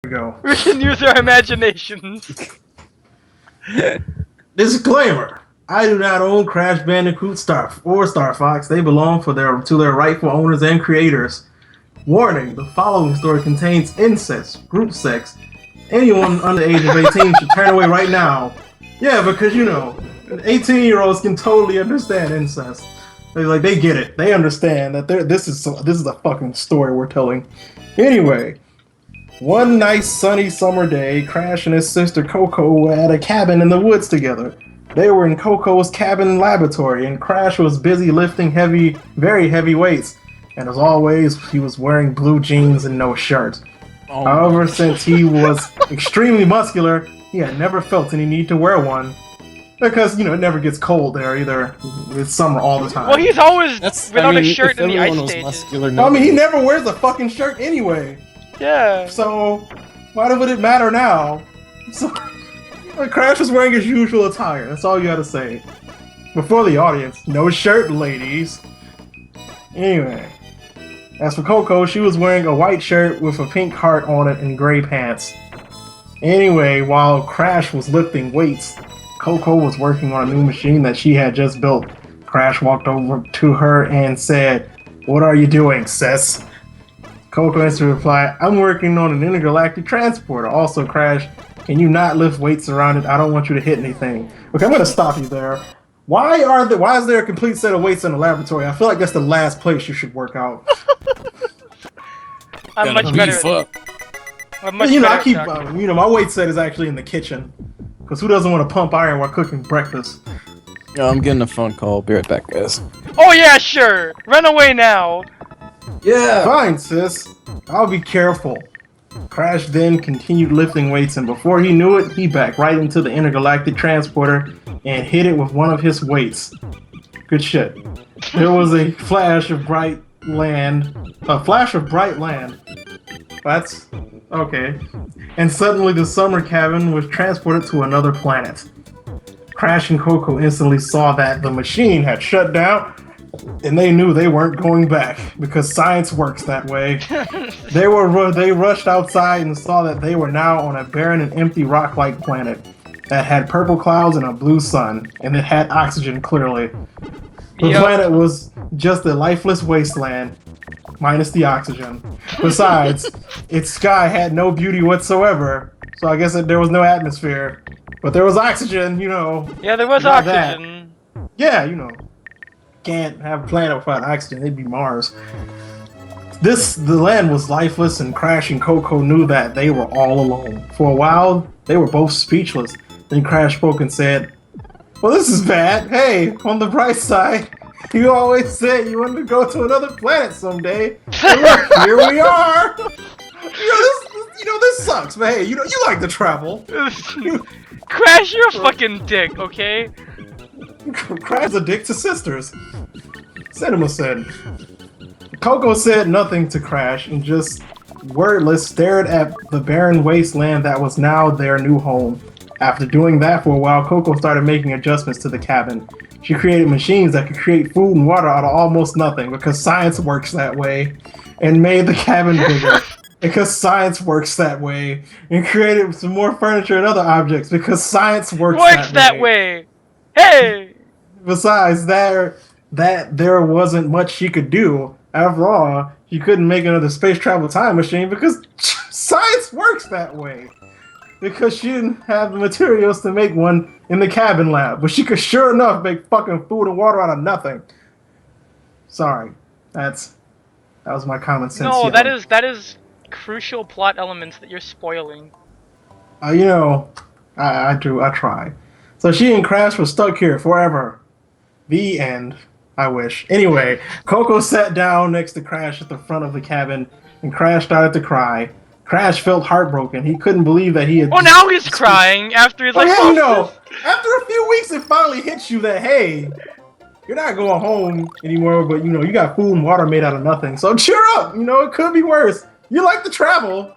go. We can use our imaginations. Disclaimer. I do not own Crash Bandicoot or Star Fox. They belong to their rightful owners and creators. Warning, the following story contains incest, group sex. Anyone under the age of 18 should turn away right now. Yeah, because 18-year-olds can totally understand incest. They get it. They understand that this is a fucking story we're telling. Anyway, one nice sunny summer day, Crash and his sister Coco were at a cabin in the woods together. They were in Coco's cabin laboratory, and Crash was busy lifting very heavy weights. And as always, he was wearing blue jeans and no shirt. Oh. However, since he was extremely muscular, he had never felt any need to wear one. Because, it never gets cold there either. It's summer all the time. Well, he's always without a shirt in the ice stages. He never wears a fucking shirt anyway. Yeah. So, why would it matter now? So, Crash was wearing his usual attire. That's all you gotta say. Before the audience, no shirt, ladies. Anyway. As for Coco, she was wearing a white shirt with a pink heart on it and gray pants. Anyway, while Crash was lifting weights, Coco was working on a new machine that she had just built. Crash walked over to her and said, "What are you doing, sis?" Coco answered to reply, "I'm working on an intergalactic transporter. Also, Crash, can you not lift weights around it? I don't want you to hit anything." Okay, I'm gonna stop you there. Why is there a complete set of weights in the laboratory? I feel like that's the last place you should work out. I'm much better. My weight set is actually in the kitchen. Because who doesn't want to pump iron while cooking breakfast? Yeah, I'm getting a phone call. Be right back, guys. Oh yeah, sure. Run away now. Yeah. Fine, sis. I'll be careful. Crash then continued lifting weights, and before he knew it, he backed right into the intergalactic transporter and hit it with one of his weights. Good shit. There was a flash of bright land. That's okay. And suddenly the summer cabin was transported to another planet. Crash and Coco instantly saw that the machine had shut down, and they knew they weren't going back because science works that way. They rushed outside and saw that they were now on a barren and empty rock-like planet that had purple clouds and a blue sun, and it had oxygen clearly. The planet was just a lifeless wasteland, minus the oxygen. Besides, its sky had no beauty whatsoever, so I guess there was no atmosphere. But there was oxygen, Yeah, there was oxygen. That. Yeah, Can't have a planet without oxygen, it'd be Mars. The land was lifeless, and Crash and Coco knew that they were all alone. For a while, they were both speechless. Then Crash spoke and said, "Well, this is bad. Hey, on the bright side, you always said you wanted to go to another planet someday. And look, here we are. This sucks, but hey, you like to travel." Crash, you're a fucking dick, okay? Crash a dick to sisters. Cinema said. Coco said nothing to Crash and just wordless stared at the barren wasteland that was now their new home. After doing that for a while, Coco started making adjustments to the cabin. She created machines that could create food and water out of almost nothing because science works that way, and made the cabin bigger because science works that way, and created some more furniture and other objects because science works that way. Hey! Besides, there wasn't much she could do. After all, she couldn't make another space travel time machine because science works that way. Because she didn't have the materials to make one in the cabin lab, but she could sure enough make fucking food and water out of nothing. Sorry, that was my common sense. No, that is crucial plot elements that you're spoiling. I try. So she and Crash were stuck here forever. The end. I wish. Anyway, Coco sat down next to Crash at the front of the cabin, and Crash started to cry. Crash felt heartbroken. He couldn't believe that he had... Oh, now he's crying after he's like... Yeah, after a few weeks it finally hits you that, hey, you're not going home anymore, but, you got food and water made out of nothing. So cheer up, it could be worse. You like to travel.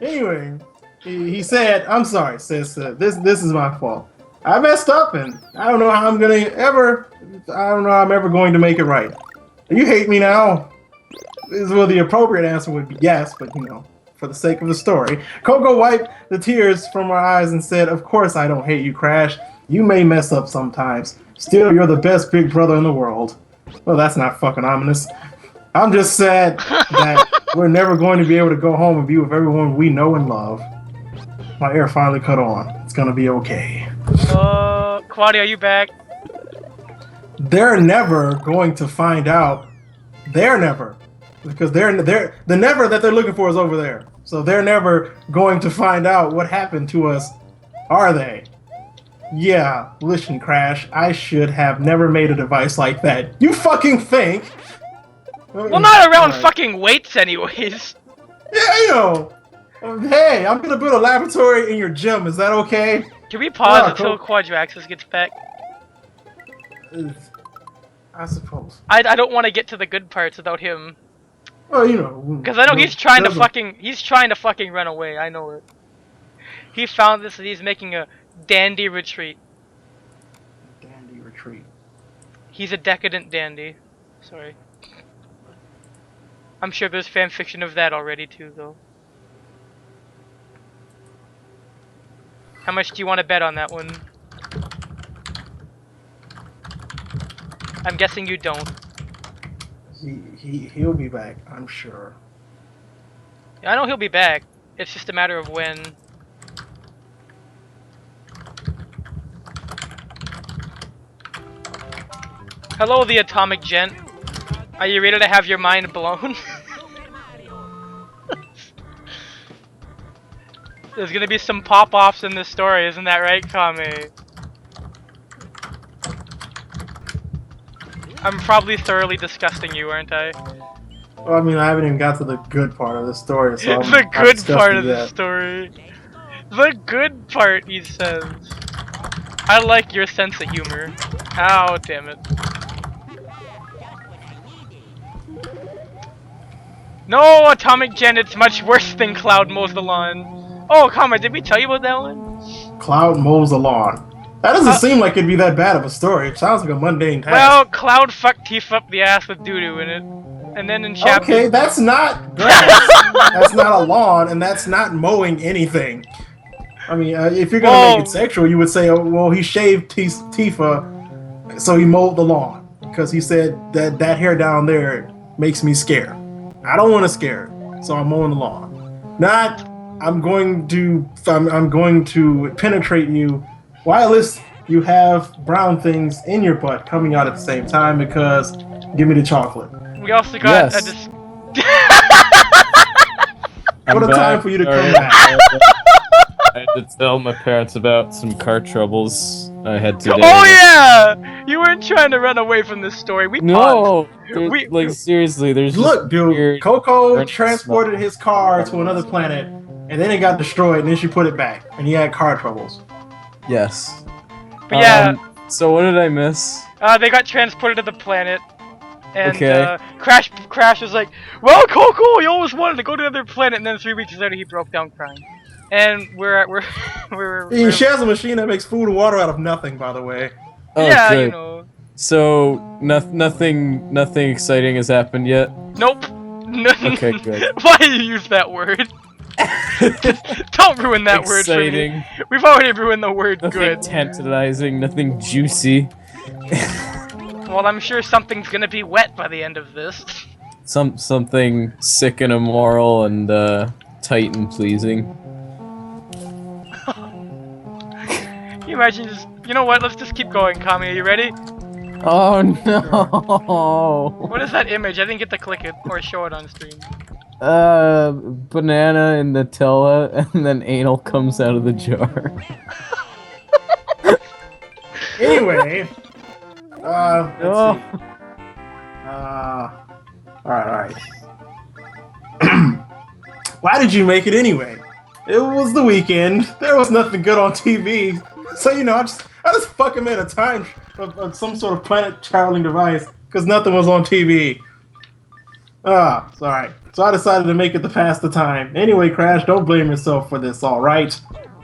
Anyway, he said, "I'm sorry, sis. This is my fault. I messed up, and I don't know how I'm ever going to make it right. You hate me now?" Well, the appropriate answer would be yes, but for the sake of the story. Coco wiped the tears from her eyes and said, "Of course I don't hate you, Crash. You may mess up sometimes. Still, you're the best big brother in the world." Well, that's not fucking ominous. I'm just sad that we're never going to be able to go home and be with everyone we know and love. My air finally cut on. It's gonna be okay. Quady, are you back? They're never going to find out. They're never. Because the never that they're looking for is over there. So they're never going to find out what happened to us, are they? Yeah, listen, Crash, I should have never made a device like that. You fucking think? Well, not around fucking weights anyways. Yeah, you know. Hey, I'm gonna build a laboratory in your gym. Is that okay? Can we pause until Quadraxis gets back? I suppose. I don't want to get to the good parts without him. Well, you know. Because I know he's trying to fucking run away. I know it. He found this and he's making a dandy retreat. Dandy retreat. He's a decadent dandy. Sorry. I'm sure there's fanfiction of that already too, though. How much do you want to bet on that one? I'm guessing you don't. He'll be back, I'm sure. Yeah, I know he'll be back. It's just a matter of when. Hello, the atomic gent. Are you ready to have your mind blown? There's gonna be some pop-offs in this story, isn't that right, Kame? I'm probably thoroughly disgusting you, aren't I? Well, I mean, I haven't even got to the good part of the story, so I'm the not good disgusted part of yet. the story. The good part, he says. I like your sense of humor. Oh, damn it. No, Atomic Gen, it's much worse than Cloud mows the lawn. Oh, Kama, did we tell you about that one? Cloud mows the lawn. That doesn't seem like it'd be that bad of a story. It sounds like a mundane task. Well, Cloud fucked Tifa up the ass with doo-doo in it. And then in chapter... Okay, that's not grass. That's not a lawn, and that's not mowing anything. I mean, if you're gonna make it sexual, you would say, oh, well, he shaved Tifa, so he mowed the lawn. Because he said that hair down there makes me scared. I don't want to scare it, so I'm mowing the lawn. Not, I'm going to penetrate you whilst you have brown things in your butt coming out at the same time because give me the chocolate. We also got Yes. What a time for you to come back. I had to tell my parents about some car troubles I had today. Oh yeah! You weren't trying to run away from this story. We paused. No! Like, seriously, there's Look, dude, weird Coco burnt transported smell. his car to another planet, and then it got destroyed, and then she put it back, and he had car troubles. Yes. But yeah, So what did I miss? they got transported to the planet. And Okay. Crash was like, well, Coco, you always wanted to go to another planet, and then 3 weeks later he broke down crying. And we're She has a machine that makes food and water out of nothing, by the way. Oh, yeah, good. you know. So nothing exciting has happened yet. Nope. Okay, good. Why do you use that word? Don't ruin that word for Exciting. me. We've already ruined the word Nothing good. tantalizing. Nothing juicy. Well, I'm sure something's gonna be wet by the end of this. Something sick and immoral and tight and pleasing. Can you imagine just... You know what? Let's just keep going, Kami. Are you ready? Oh no! What is that image? I didn't get to click it or show it on stream. Banana and Nutella, and then anal comes out of the jar. Anyway, let's Oh. see. Alright. Why did you make it anyway? It was the weekend. There was nothing good on TV. So, you know, I just fucking made a time of some sort of planet traveling device because nothing was on TV. It's alright. So I decided to make it to pass the time. Anyway, Crash, don't blame yourself for this, alright?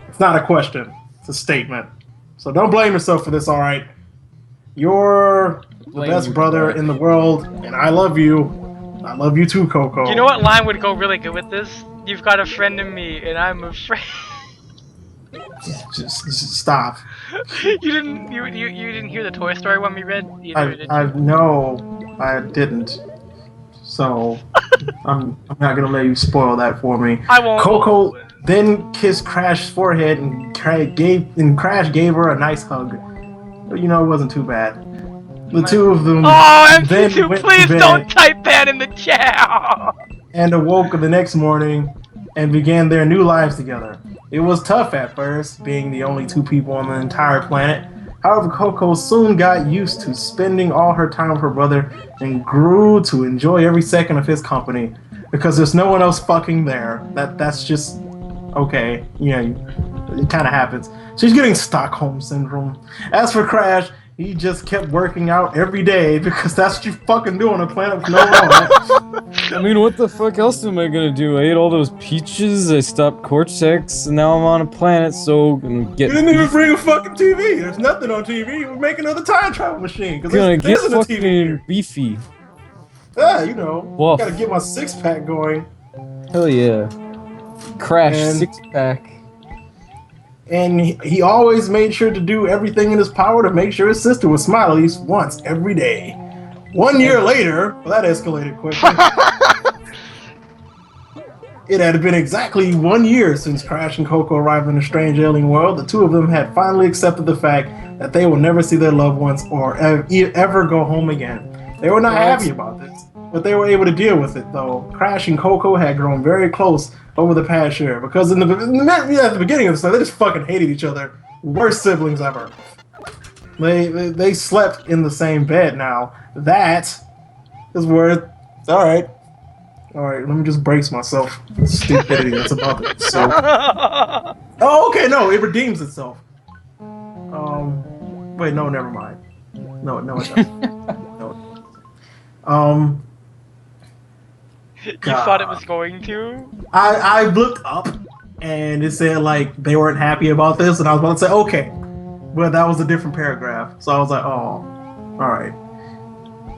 It's not a question. It's a statement. So don't blame yourself for this, alright? You're the best brother in the world, and I love you. I love you too, Coco. You know what line would go really good with this? You've got a friend in me, and I'm a friend. Just stop. You didn't hear the Toy Story one we read either, did I you? no, I didn't. So I'm not gonna let you spoil that for me. I won't. Coco then kissed Crash's forehead and Crash gave her a nice hug. But, you know, it wasn't too bad. The two of them Oh, then MC2, went please to bed don't type that in the chat. and awoke the next morning and began their new lives together. It was tough at first, being the only two people on the entire planet. However, Coco soon got used to spending all her time with her brother and grew to enjoy every second of his company because there's no one else fucking there. That's just okay. Yeah, it kind of happens. She's getting Stockholm syndrome. As for Crash, he just kept working out every day because that's what you fucking do on a planet with no one. I mean, what the fuck else am I gonna do? I ate all those peaches, I stopped cortex, and now I'm on a planet, so I'm You getting. didn't even bring a fucking TV. There's nothing on TV. We're making another time travel machine because gonna there get isn't a TV fucking here. beefy. Yeah, you know, Woof. gotta get my six pack going. Hell yeah. Crash And- 6-pack. And he always made sure to do everything in his power to make sure his sister would smile at least once every day. 1 year later, well, that escalated quickly. It had been exactly 1 year since Crash and Coco arrived in a strange alien world. The two of them had finally accepted the fact that they will never see their loved ones or ever go home again. They were not happy about this, but they were able to deal with it, though. Crash and Coco had grown very close over the past year because at the beginning of the story, they just fucking hated each other. Worst siblings ever. They slept in the same bed now. That is worth. All right. Let me just brace myself. The stupidity that's about it. So. Oh, okay. No, it redeems itself. Wait. No, never mind. No, it doesn't. No. You thought it was going to? I looked up and it said like they weren't happy about this, and I was about to say okay, but that was a different paragraph. So I was like, oh, all right.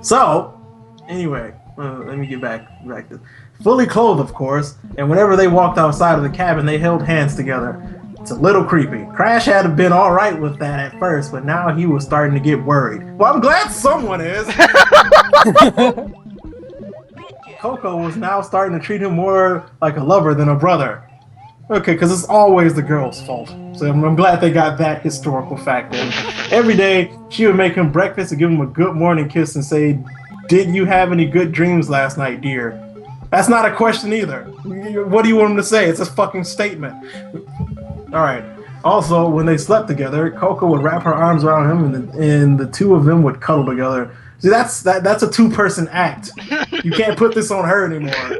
So anyway, let me get back to fully clothed, of course. And whenever they walked outside of the cabin, they held hands together. It's a little creepy. Crash had been all right with that at first, but now he was starting to get worried. Well, I'm glad someone is. Coco was now starting to treat him more like a lover than a brother. Okay, because it's always the girl's fault. So I'm glad they got that historical fact in. Every day, she would make him breakfast and give him a good morning kiss and say, "Did you have any good dreams last night, dear?" That's not a question either. What do you want him to say? It's a fucking statement. Alright. Also, when they slept together, Coco would wrap her arms around him and the two of them would cuddle together. See, that's a two-person act. You can't put this on her anymore.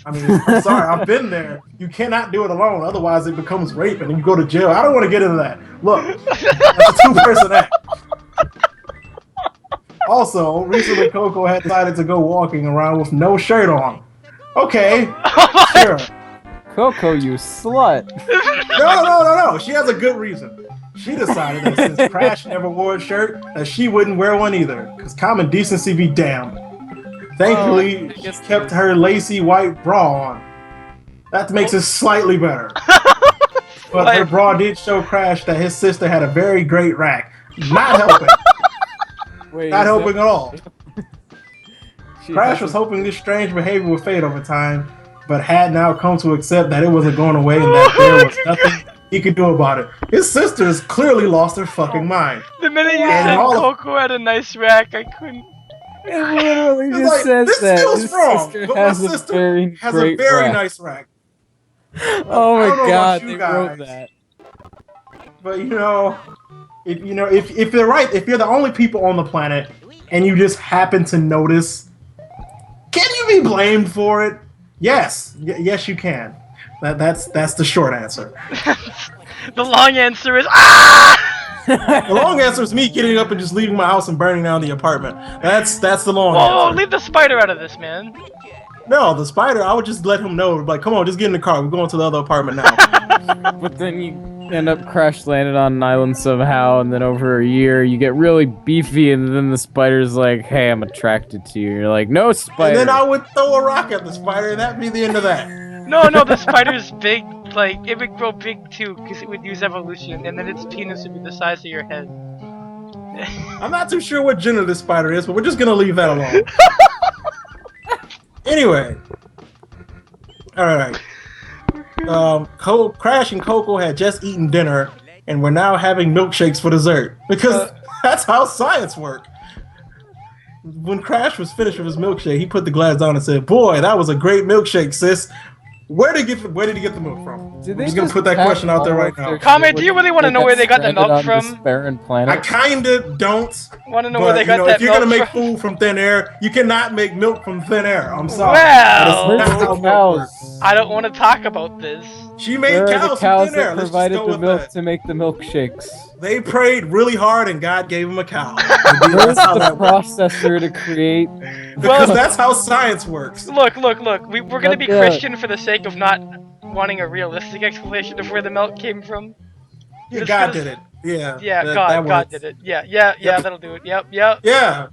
I mean, I'm sorry, I've been there. You cannot do it alone, otherwise it becomes rape and you go to jail. I don't want to get into that. Look, that's a two-person act. Also, recently Coco had decided to go walking around with no shirt on. Okay, sure. Coco, you slut. No. She has a good reason. She decided that since Crash never wore a shirt, that she wouldn't wear one either. Because common decency be damned. Thankfully, she kept her lacy white bra on. That makes it slightly better. But her bra did show Crash that his sister had a very great rack. Not helping. Not helping at all. Crash was hoping this strange behavior would fade over time, but had now come to accept that it wasn't going away and that there was nothing he could do about it. His sister has clearly lost her fucking mind. The minute you said Coco had a nice rack, I couldn't. It literally It's just like, says this that feels his wrong, sister but my has sister has a great very rack. nice rack. Oh I don't my know god, about you they wrote guys, that. But if they're right, if you're the only people on the planet and you just happen to notice, can you be blamed for it? Yes, yes you can. That's the short answer. The long answer is ah! The long answer is me getting up and just leaving my house and burning down the apartment. That's the long Whoa, answer. leave the spider out of this, man. No, the spider, I would just let him know, like, come on, just get in the car. We're going to the other apartment now. But then you end up crash landed on an island somehow, and then over a year you get really beefy, and then the spider's like, "Hey, I'm attracted to you." You're like, "No, spider." And then I would throw a rock at the spider, and that'd be the end of that. No, the spider's big. Like, it would grow big too, because it would use evolution, and then its penis would be the size of your head. I'm not too sure what gender this spider is, but we're just gonna leave that alone. Anyway. Alright. Crash and Coco had just eaten dinner, and were now having milkshakes for dessert. Because that's how science works. When Crash was finished with his milkshake, he put the glass down and said, "Boy, that was a great milkshake, sis. Where did he get the milk from?" I'm just gonna put that question out there right now. Kame, do you really want to know where they got the milk from? I kinda don't. Want to know where they got that milk from? If you're gonna make food from thin air, you cannot make milk from thin air. I'm sorry. Well, that is not how milk works. I don't want to talk about this. She made cows from thin air. Let's just go with that. To make the milkshakes. They prayed really hard and God gave them a cow. Where's the processor to create? Because that's how science works. Look. We're gonna be Christian for the sake of not wanting a realistic explanation of where the milk came from. Yeah, God did it. Yeah. Yeah, God did it. Yeah, that'll do it. Yep. Yeah.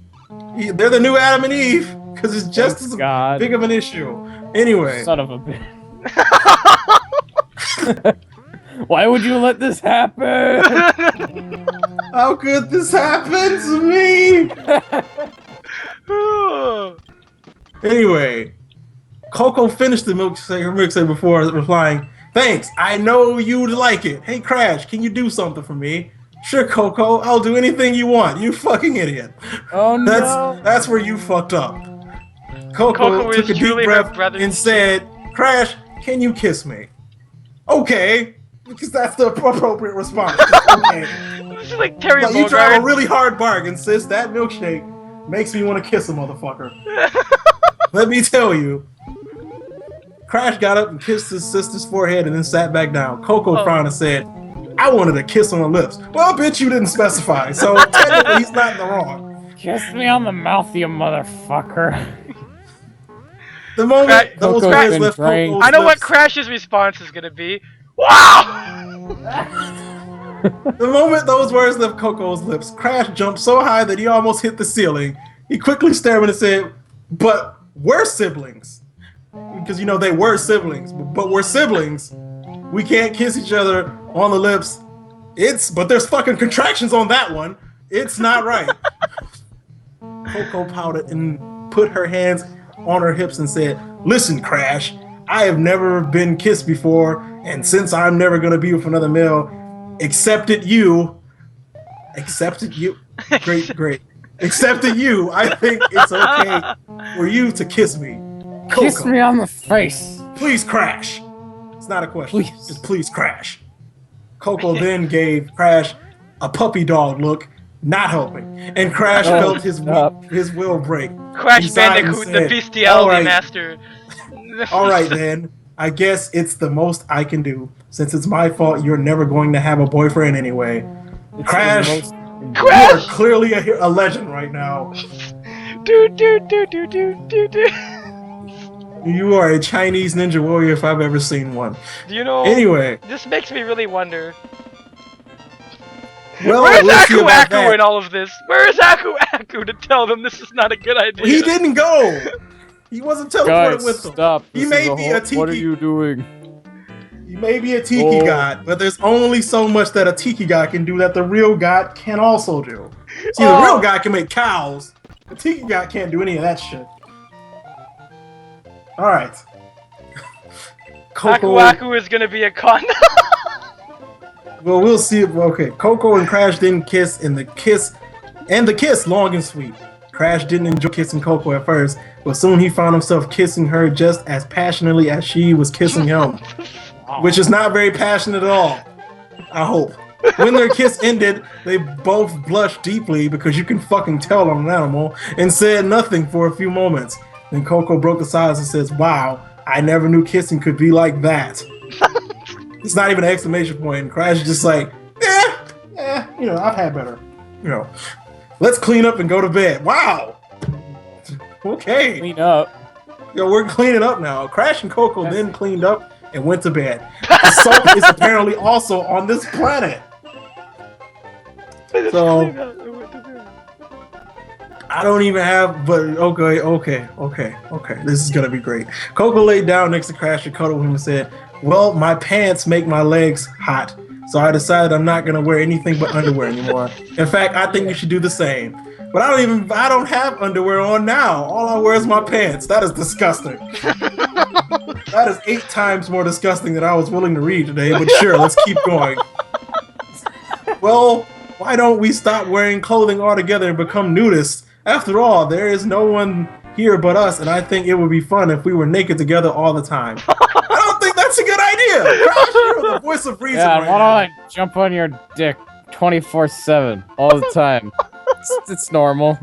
They're the new Adam and Eve because it's just as big of an issue. Anyway. Son of a bitch. Why would you let this happen? How could this happen to me? Anyway, Coco finished her milkshake before replying, "Thanks, I know you'd like it. Hey Crash, can you do something for me?" "Sure, Coco, I'll do anything you want. You fucking idiot." Oh no. That's where you fucked up. Coco took a deep breath and said, "Crash, can you kiss me?" "Okay." Because that's the appropriate response. Okay. This is like Terry Bogard. You drive a really hard bargain, sis. That milkshake makes me want to kiss a motherfucker. Let me tell you. Crash got up and kissed his sister's forehead and then sat back down. Coco frowned and said, "I wanted a kiss on the lips." "Well, bitch, you didn't specify, so technically he's not in the wrong." "Kiss me on the mouth, you motherfucker." The moment those words left Coco's I know what Crash's response is gonna be. Wow! The moment those words left Coco's lips, Crash jumped so high that he almost hit the ceiling. He quickly stared and said, "But we're siblings." Because, they were siblings. But we're siblings. We can't kiss each other on the lips. But there's fucking contractions on that one. It's not right. Coco pouted and put her hands on her hips and said, "Listen, Crash, I have never been kissed before, and since I'm never gonna be with another male, excepted you, great, excepted you, I think it's okay for you to kiss me. Coco, kiss me on the face. Please, Crash." It's not a question. Please. Just please, Crash. Coco then gave Crash a puppy dog look, not helping, and Crash felt his will break. Crash Bandicoot, the bestiality master. "All right, then. I guess it's the most I can do. Since it's my fault, you're never going to have a boyfriend anyway." Crash, you are clearly a legend right now. Dude. You are a Chinese ninja warrior if I've ever seen one. Anyway. This makes me really wonder. Well, where's Aku in all of this? Where is Aku to tell them this is not a good idea? He didn't go! He wasn't teleported with them. Stop. He may be a tiki. What are you doing? He may be a tiki god, but there's only so much that a tiki god can do that the real god can also do. See, the real god can make cows. The tiki god can't do any of that shit. Alright. Aku is gonna be a con. Well, we'll see. Okay, Coco and Crash didn't kiss, and the kiss long and sweet. Crash didn't enjoy kissing Coco at first, but soon he found himself kissing her just as passionately as she was kissing him. Which is not very passionate at all, I hope. When their kiss ended, they both blushed deeply, because you can fucking tell on an animal, and said nothing for a few moments. Then Coco broke the silence and says, "Wow, I never knew kissing could be like that." It's not even an exclamation point, and Crash is just like, I've had better. Let's clean up and go to bed. Wow. Okay. Clean up. We're cleaning up now. Crash and Coco then cleaned up and went to bed. The salt is apparently also on this planet. So I don't even have, but okay. This is gonna be great. Coco laid down next to Crash and cuddled him and said, "Well, my pants make my legs hot, so I decided I'm not gonna wear anything but underwear anymore. In fact, I think you should do the same. But I don't have underwear on now. All I wear is my pants. That is disgusting. That is 8 times more disgusting than I was willing to read today. But sure, let's keep going. Well, why don't we stop wearing clothing altogether and become nudists? After all, there is no one here but us, and I think it would be fun if we were naked together all the time." I don't think that's a good idea. Crash, you're the voice of reason. Yeah, right why now. don't I jump on your dick 24/7 all the time? It's normal.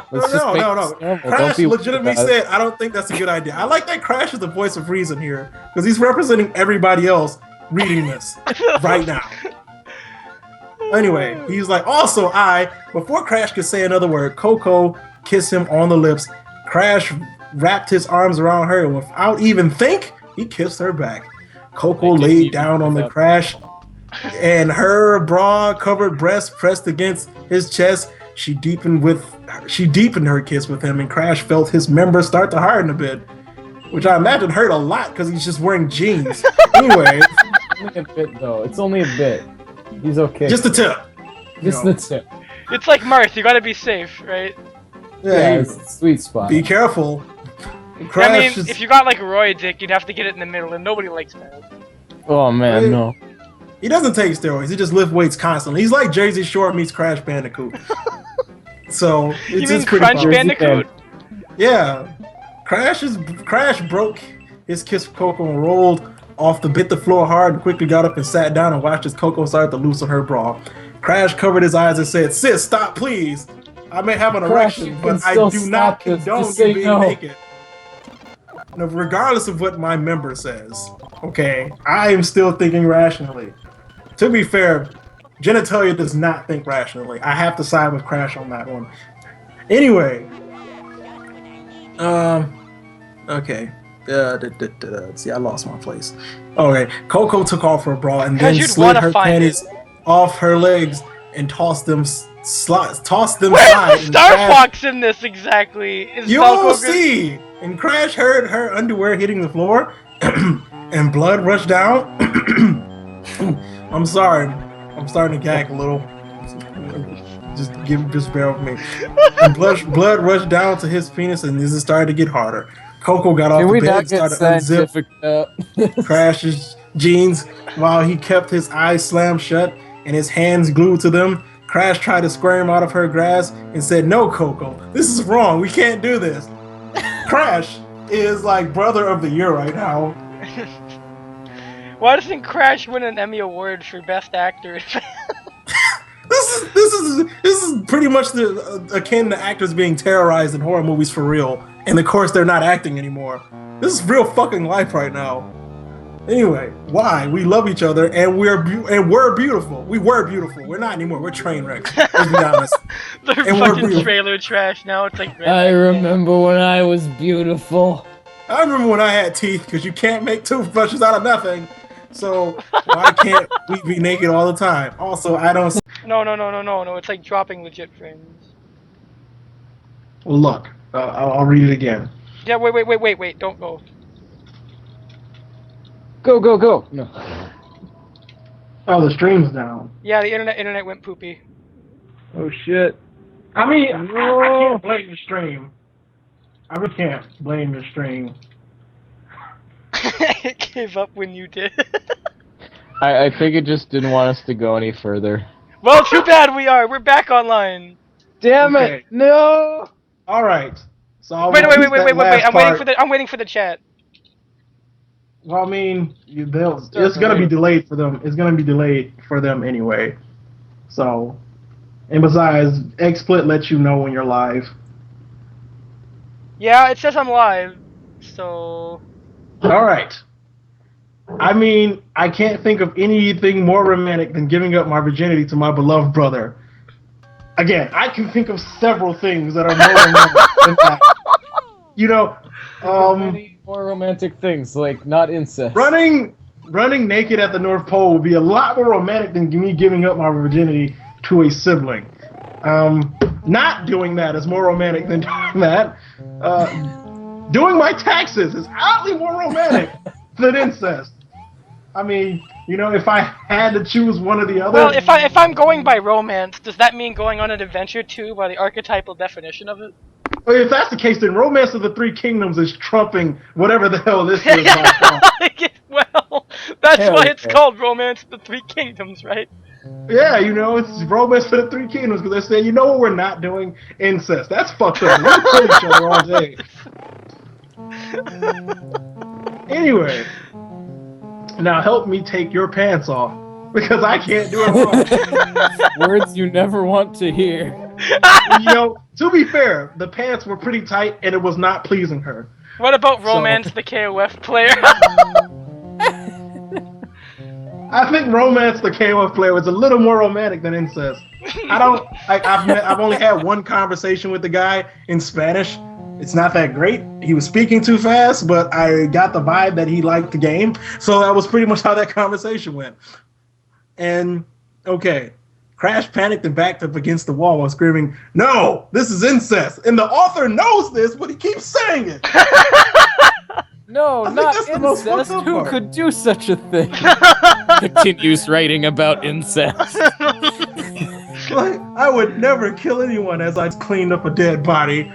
Let's just make No. this normal. Crash Don't be weird legitimately about it. said, "I don't think that's a good idea." I like that Crash is the voice of reason here because he's representing everybody else reading this right now. Anyway, he's like, "Also, before Crash could say another word, Coco kissed him on the lips. Crash wrapped his arms around her, and without even think, he kissed her back. Coco laid down on the Crash, and her bra-covered breast pressed against his chest. She deepened her kiss with him, and Crash felt his members start to harden a bit, which I imagine hurt a lot because he's just wearing jeans. Anyway, Only a bit though. It's only a bit. He's okay. just a tip. Just the tip. It's like Marth, you gotta be safe, right? Yeah, it's a sweet spot. Be careful. I mean, if you got like Roy Dick, you'd have to get it in the middle, and nobody likes that. Oh man, no. He doesn't take steroids. He just lift weights constantly. He's like Jersey Shore meets Crash Bandicoot. So You it's mean pretty Crunch fun. Bandicoot? Yeah, Crash broke his kiss with Coco and rolled off bit the floor hard and quickly got up and sat down and watched as Coco started to loosen her bra. Crash covered his eyes and said, "Sis, stop, please. I may have an Crash, erection, you but can I still do not stop this. condone Just say you being no." naked." Now, regardless of what my member says, okay, I am still thinking rationally. To be fair, genitalia does not think rationally. I have to side with Crash on that one. Anyway, okay. See, I lost my place. Okay, Coco took off her bra and then You'd slid wanna her find panties off her legs and tossed them Where's aside. the and Star Crash- Fox in this exactly? Is You Velcro will good? see. And Crash heard her underwear hitting the floor, and blood rushed down. I'm sorry. I'm starting to gag a little. Just bear with me. And blood rushed down to his penis, and this started to get harder. Coco got off Can the we bed not and get started to unzip scientific? Crash's jeans while he kept his eyes slammed shut and his hands glued to them. Crash tried to squirm out of her grasp and said, "No, Coco, this is wrong. We can't do this." Crash is like brother of the year right now. Why doesn't Crash win an Emmy Award for Best Actor? This is pretty much akin to actors being terrorized in horror movies for real, and of course they're not acting anymore. This is real fucking life right now. Anyway, why? We love each other, and we're beautiful. We were beautiful. We're not anymore. We're train wrecks. Let's be honest. They're And we're fucking real. trailer trash now. It's like I remember when I was beautiful. I remember when I had teeth, because you can't make toothbrushes out of nothing. So why can't we be naked all the time? Also, I don't. No. It's like dropping legit frames. Well, look, I'll read it again. Yeah, wait. Don't go. Go. No. Oh, the stream's down. Yeah, the internet went poopy. Oh shit. I mean, I can't blame the stream. I really can't blame the stream. It gave up when you did. I think it just didn't want us to go any further. Well, too bad we are. We're back online. Damn Okay. it! No. All right. So I'll Wait. repeat that last I'm waiting for the chat. Well, I mean, it's gonna be delayed for them. It's gonna be delayed for them anyway. So, and besides, XSplit lets you know when you're live. Yeah, it says I'm live. So. All right. I mean, I can't think of anything more romantic than giving up my virginity to my beloved brother. Again, I can think of several things that are more romantic than that. You know, Many more romantic things, like not incest. running naked at the North Pole would be a lot more romantic than me giving up my virginity to a sibling. not doing that is more romantic than doing that. Doing my taxes is oddly more romantic than incest. I mean, if I had to choose one or the other. Well, if I'm going by romance, does that mean going on an adventure too, by the archetypal definition of it? If that's the case, then Romance of the Three Kingdoms is trumping whatever the hell this is by far. Well, that's Hell why it's yeah. called Romance of the Three Kingdoms, right? Yeah, it's Romance for the Three Kingdoms because they're saying, you know what we're not doing? Incest. That's fucked up. We kill each other all day. Anyway, now help me take your pants off because I can't do it wrong. Words you never want to hear. To be fair, the pants were pretty tight and it was not pleasing her. What about Romance the KOF player? I think Romance the KOF player was a little more romantic than incest. I've only had one conversation with the guy in Spanish. It's not that great. He was speaking too fast, but I got the vibe that he liked the game. So that was pretty much how that conversation went. And, okay, Crash panicked and backed up against the wall while screaming, "No, this is incest!" And the author knows this, but he keeps saying it. No, not incest. Who could do such a thing? Continues writing about incest. Like, I would never kill anyone as I cleaned up a dead body.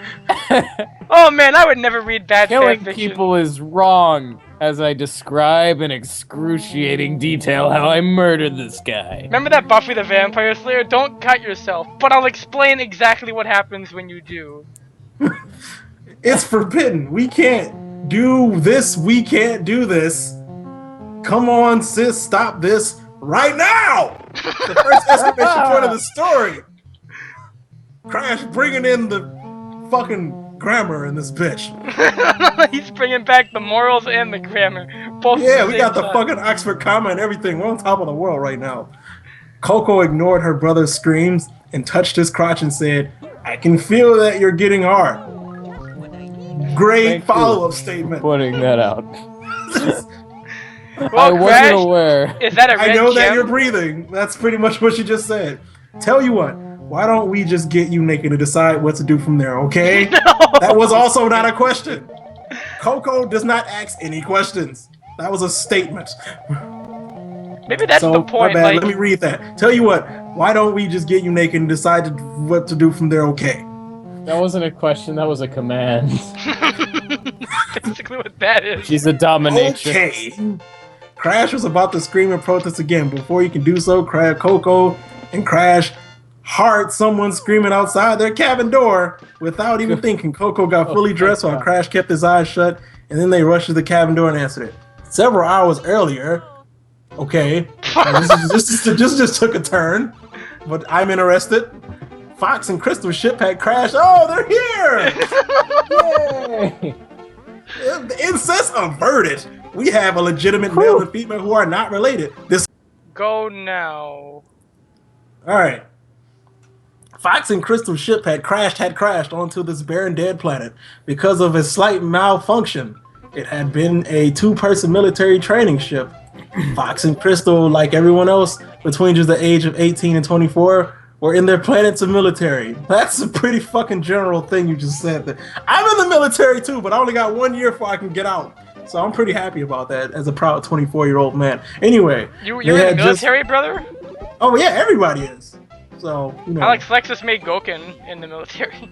Oh man, I would never read bad Killing fanfiction. people is wrong, as I describe in excruciating detail how I murdered this guy. Remember that Buffy the Vampire Slayer? Don't cut yourself, but I'll explain exactly what happens when you do. It's forbidden. We can't do this. We can't do this. Come on, sis, stop this right now! The first exclamation point of the story. Crash bringing in the fucking grammar in this bitch. He's bringing back the morals and the grammar. Both Yeah, we got the fucking Oxford comma and everything. We're on top of the world right now. Coco ignored her brother's screams and touched his crotch and said, "I can feel that you're getting hard." Great follow-up statement. Pointing that out. Well, I wasn't Crash, aware. Is that a red I know that gem? you're breathing. That's pretty much what she just said. Tell you what, why don't we just get you naked and decide what to do from there, okay? No. That was also not a question. Coco does not ask any questions. That was a statement. Maybe that's the point. My bad. Like, Let me read that. Tell you what, why don't we just get you naked and decide what to do from there, okay? That wasn't a question, that was a command. basically what that is. She's a dominatrix. Okay. Crash was about to scream and protest again. Before he can do so, Coco and Crash heard someone screaming outside their cabin door. Without even thinking, Coco got fully dressed while Crash kept his eyes shut, and then they rushed to the cabin door and answered it. Several hours earlier, okay, this just took a turn, but I'm interested. Fox and Crystal's ship had crashed. Oh, they're here! Yay! The incest averted. We have a legitimate male and female who are not related. Go now. Alright. Fox and Crystal's ship had crashed onto this barren dead planet because of a slight malfunction. It had been a two-person military training ship. Fox and Crystal, like everyone else, between just the age of 18 and 24, were in their planets of military. That's a pretty fucking general thing you just said. I'm in the military too, but I only got 1 year before I can get out. So I'm pretty happy about that as a proud 24-year-old man. Anyway. You're in the military, brother? Oh yeah, everybody is. So, Alex Lexus made Goken in the military.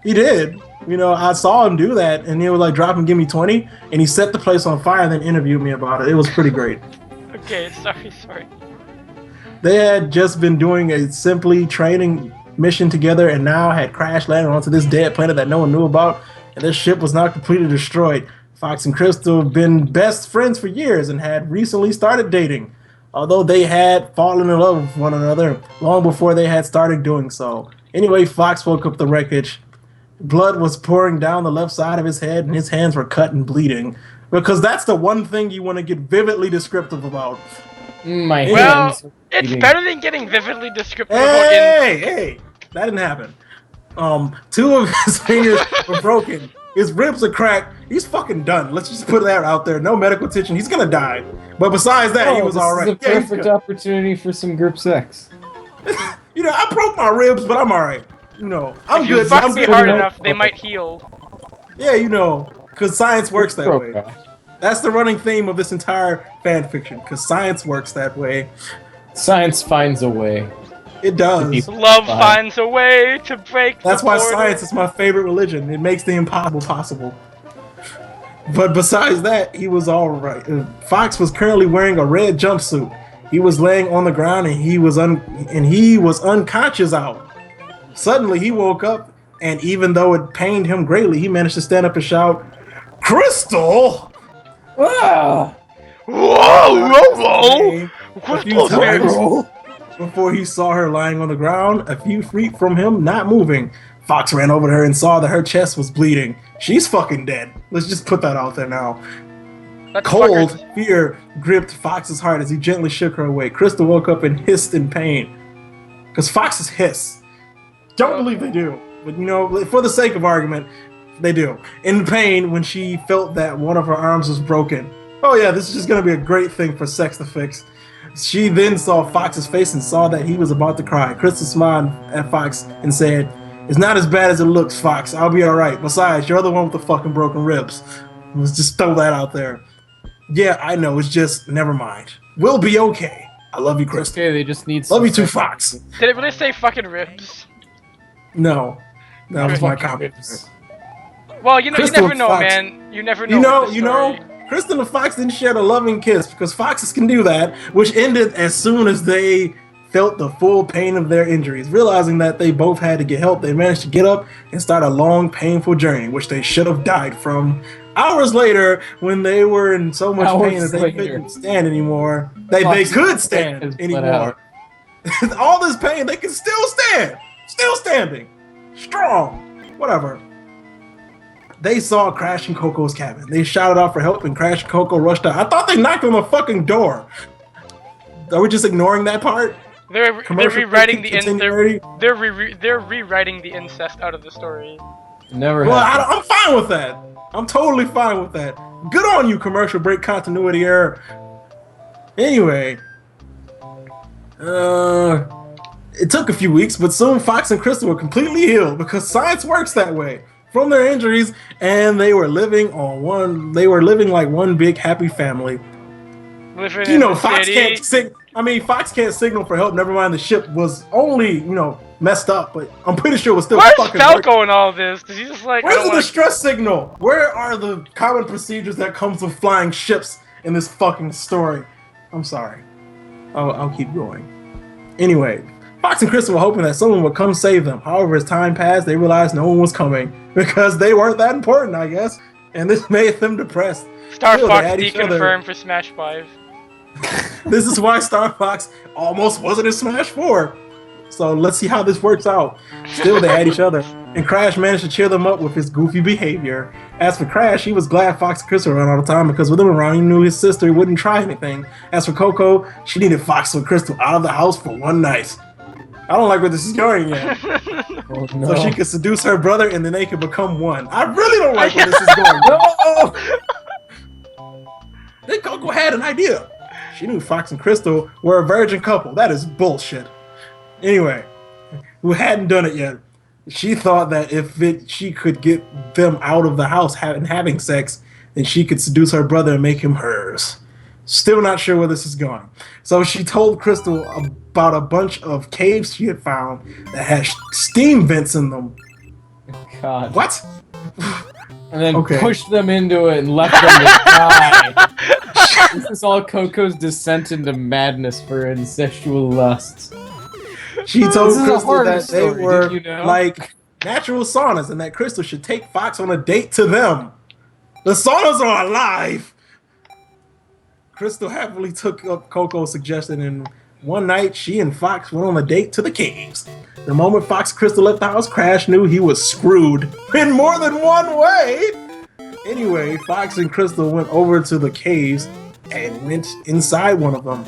He did. I saw him do that, and he was like, drop him, give me 20, and he set the place on fire and then interviewed me about it. It was pretty great. Okay, sorry. They had just been doing a simply training mission together and now had crash landed onto this dead planet that no one knew about, and their ship was now completely destroyed. Fox and Crystal have been best friends for years and had recently started dating, although they had fallen in love with one another long before they had started doing so. Anyway, Fox woke up the wreckage. Blood was pouring down the left side of his head and his hands were cut and bleeding. Because that's the one thing you want to get vividly descriptive about. My Well, hands. it's better than getting vividly descriptive Hey, that didn't happen. 2 of his fingers were broken. His ribs are cracked. He's fucking done. Let's just put that out there. No medical attention. He's gonna die. But besides that, he was all right. This is a perfect opportunity for some group sex. I broke my ribs, but I'm all right. you know, I'm If you good. fuck I'm me good. hard enough, they might heal. Yeah, you know, because science works that way. Crash. That's the running theme of this entire fan fiction. Because science works that way. Science finds a way. It does. Love Fine. finds a way to break That's the why border. science is my favorite religion. It makes the impossible possible. But besides that, he was all right. Fox was currently wearing a red jumpsuit. He was laying on the ground and he was unconscious out. Suddenly, he woke up, and even though it pained him greatly, he managed to stand up and shout, "Crystal!" Ah! Whoa! A few times before he saw her lying on the ground, a few feet from him, not moving. Fox ran over to her and saw that her chest was bleeding. She's fucking dead. Let's just put that out there now. Cold fear gripped Fox's heart as he gently shook her away. Crystal woke up and hissed in pain. Because foxes hiss. Don't believe they do. But, you know, for the sake of argument, they do. In pain when she felt that one of her arms was broken. Oh yeah, this is just going to be a great thing for sex to fix. She then saw Fox's face and saw that he was about to cry. Crystal smiled at Fox and said, "It's not as bad as it looks, Fox. I'll be alright. Besides, you're the one with the fucking broken ribs." Let's just throw that out there. Yeah, I know. It's just, never mind. We'll be okay. I love you, Crystal. Okay, they just need Love you too, Fox. Did it really say fucking ribs? No. That was my Fucking comment. ribs. Well, you know, Crystal you never know, Fox. man. You never know. You know, Crystal and Fox didn't share a loving kiss because foxes can do that, which ended as soon as they felt the full pain of their injuries. Realizing that they both had to get help, they managed to get up and start a long, painful journey, which they should have died from. Hours later, when they were in so much pain that they couldn't stand anymore, they could stand anymore. All this pain, they can still stand. Still standing. Strong. Whatever. They saw Crash and Coco's cabin. They shouted out for help, and Crash and Coco rushed out. I thought they knocked on the fucking door. Are we just ignoring that part? They're rewriting they're rewriting the incest out of the story. Never. Well, I'm fine with that. I'm totally fine with that. Good on you, commercial break continuity error. Anyway, it took a few weeks, but soon Fox and Crystal were completely healed because science works that way. From their injuries, and they were living like one big happy family. Living you know, Fox can't signal for help. Never mind, the ship was only, you know, messed up, but I'm pretty sure it was still Where's fucking Falco in all this? Does he just like? Where's the distress signal? Where are the common procedures that comes with flying ships in this fucking story? I'm sorry. I'll keep going. Anyway, Fox and Crystal were hoping that someone would come save them. However, as time passed, they realized no one was coming because they weren't that important, I guess, and this made them depressed. Star Still, Fox they had deconfirmed for Smash 5. This is why Star Fox almost wasn't in Smash 4. So let's see how this works out. Still, they had each other, and Crash managed to cheer them up with his goofy behavior. As for Crash, he was glad Fox and Crystal were around all the time because with him around, he knew his sister wouldn't try anything. As for Coco, she needed Fox and Crystal out of the house for one night. I don't like where this is going yet. Oh, no. So she could seduce her brother and then they could become one. I really don't like where this is going. No! Then Coco had an idea. She knew Fox and Crystal were a virgin couple. That is bullshit. Anyway, who hadn't done it yet. She thought that she could get them out of the house having sex, then she could seduce her brother and make him hers. Still not sure where this is going. So she told Crystal about a bunch of caves she had found that had steam vents in them. God. What? And then pushed them into it and left them to die. This is all Coco's descent into madness for incestual lusts. She told Crystal that story, they were you know? like natural saunas and that Crystal should take Fox on a date to them. The saunas are alive! Crystal happily took up Coco's suggestion, and one night she and Fox went on a date to the caves. The moment Fox and Crystal left the house, Crash knew he was screwed in more than one way. Anyway, Fox and Crystal went over to the caves and went inside one of them.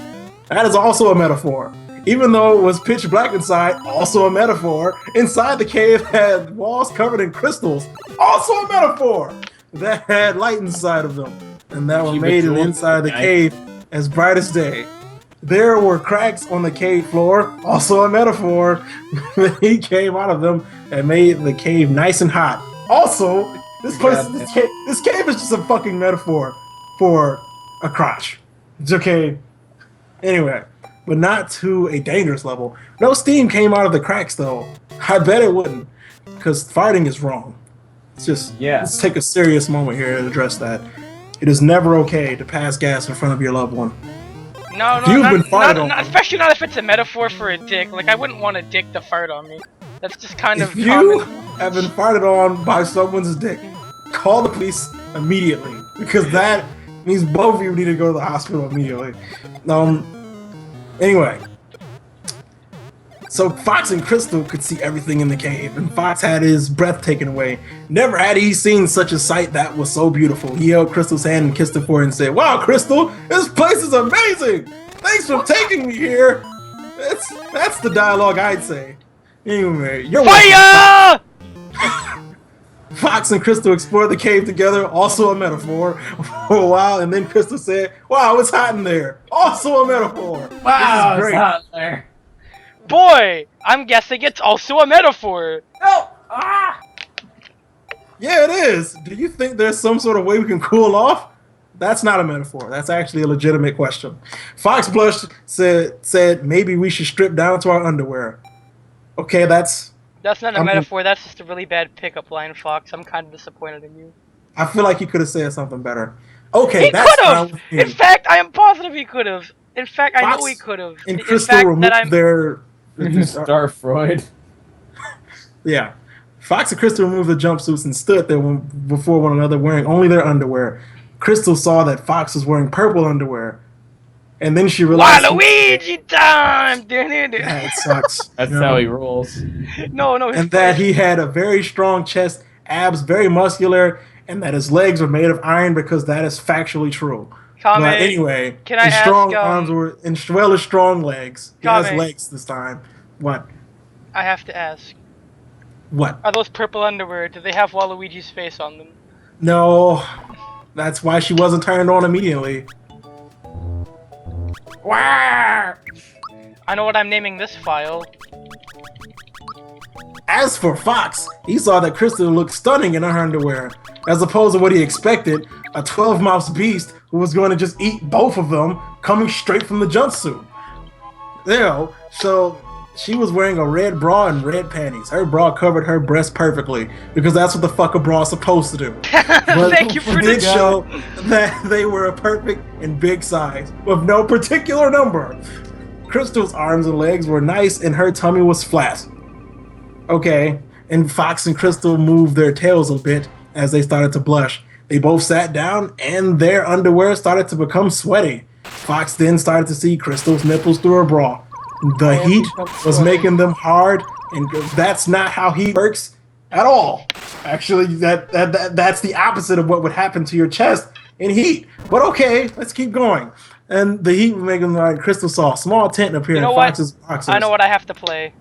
That is also a metaphor. Even though it was pitch black inside, also a metaphor. Inside the cave had walls covered in crystals, also a metaphor. That had light inside of them, and that were made inside the cave as bright as day. There were cracks on the cave floor, also a metaphor. He came out of them and made the cave nice and hot. Also, this cave is just a fucking metaphor for a crotch. It's okay. Anyway, but not to a dangerous level. No steam came out of the cracks though. I bet it wouldn't, because farting is wrong. It's just, let's take a serious moment here to address that. It is never okay to pass gas in front of your loved one. No, especially not if it's a metaphor for a dick. Like, I wouldn't want a dick to fart on me. That's just kind of If you have been farted on by someone's dick, call the police immediately, because that means both of you need to go to the hospital immediately. Anyway. So Fox and Crystal could see everything in the cave, and Fox had his breath taken away. Never had he seen such a sight that was so beautiful. He held Crystal's hand and kissed her forehead and said, "Wow, Crystal, this place is amazing! Thanks for taking me here!" That's the dialogue I'd say. Anyway, you're fire! Fox and Crystal explored the cave together, also a metaphor, for a while, and then Crystal said, "Wow, it's hot in there!" Also a metaphor. Wow, it's hot in there. Boy, I'm guessing it's also a metaphor. No! Yeah, it is. Do you think there's some sort of way we can cool off? That's not a metaphor. That's actually a legitimate question. Fox blushed, said maybe we should strip down to our underwear. Okay, that's not a metaphor. That's just a really bad pickup line, Fox. I'm kind of disappointed in you. I feel like he could have said something better. Okay, he could have. In fact, I am positive he could have. In fact, I know he could have. And Crystal removed their Starfroid. Yeah. Fox and Crystal removed their jumpsuits and stood there before one another wearing only their underwear. Crystal saw that Fox was wearing purple underwear. And then she realized... Waluigi time! Yeah, it sucks. That's how he rolls. No. And that he had a very strong chest, abs very muscular, and that his legs were made of iron, because that is factually true. But anyway, his strong arms were, as well as strong legs. He has legs this time. What? I have to ask. What? Are those purple underwear, do they have Waluigi's face on them? No. That's why she wasn't turned on immediately. I know what I'm naming this file. As for Fox, he saw that Crystal looked stunning in her underwear, as opposed to what he expected, a 12-mouse beast who was going to just eat both of them, coming straight from the jumpsuit. So she was wearing a red bra and red panties. Her bra covered her breast perfectly, because that's what the fuck a bra is supposed to do. Thank you for the show that they were a perfect and big size, with no particular number. Crystal's arms and legs were nice, and her tummy was flat. Okay, and Fox and Crystal moved their tails a bit as they started to blush. They both sat down, and their underwear started to become sweaty. Fox then started to see Crystal's nipples through her bra. The heat was making them hard, and that's not how heat works at all. Actually, that's the opposite of what would happen to your chest in heat. But okay, let's keep going. And the heat would make them like Crystal saw a small tent appear in Fox's boxers. I know what I have to play.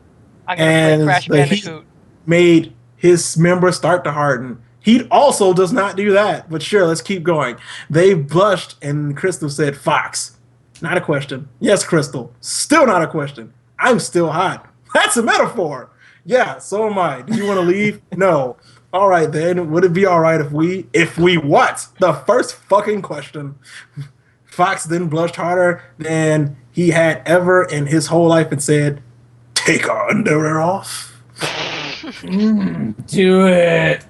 I'm gonna play Crash Bandicoot. Made his members start to harden. Heat also does not do that, but sure, let's keep going. They blushed, and Crystal said, "Fox." Not a question. Yes, Crystal. Still not a question. I'm still hot. That's a metaphor. Yeah, so am I. Do you want to leave? No. All right, then. Would it be all right if we what? The first fucking question. Fox then blushed harder than he had ever in his whole life and said, "Take our underwear off." Do it.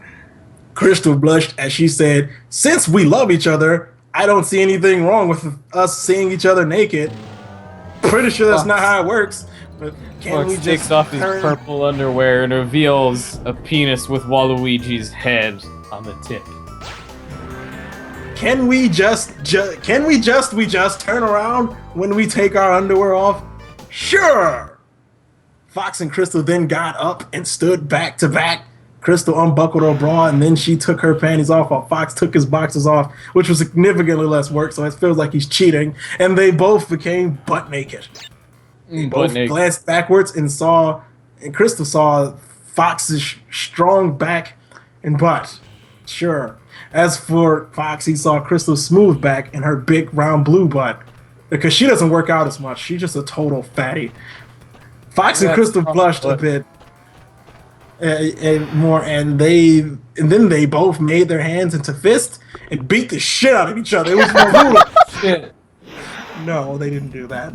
Crystal blushed as she said, "Since we love each other, I don't see anything wrong with us seeing each other naked." Pretty sure that's not how it works. But can we just takes off his purple underwear and reveals a penis with Waluigi's head on the tip. Can we just turn around when we take our underwear off? Sure. Fox and Crystal then got up and stood back to back. Crystal unbuckled her bra, and then she took her panties off while Fox took his boxers off, which was significantly less work, so it feels like he's cheating. And they both became butt naked. Both glanced backwards and Crystal saw Fox's strong back and butt. Sure. As for Fox, he saw Crystal's smooth back and her big round blue butt. because she doesn't work out as much. She's just a total fatty. Fox and Crystal blushed a bit and more, and then they both made their hands into fists and beat the shit out of each other. It was more brutal. Shit. No, they didn't do that.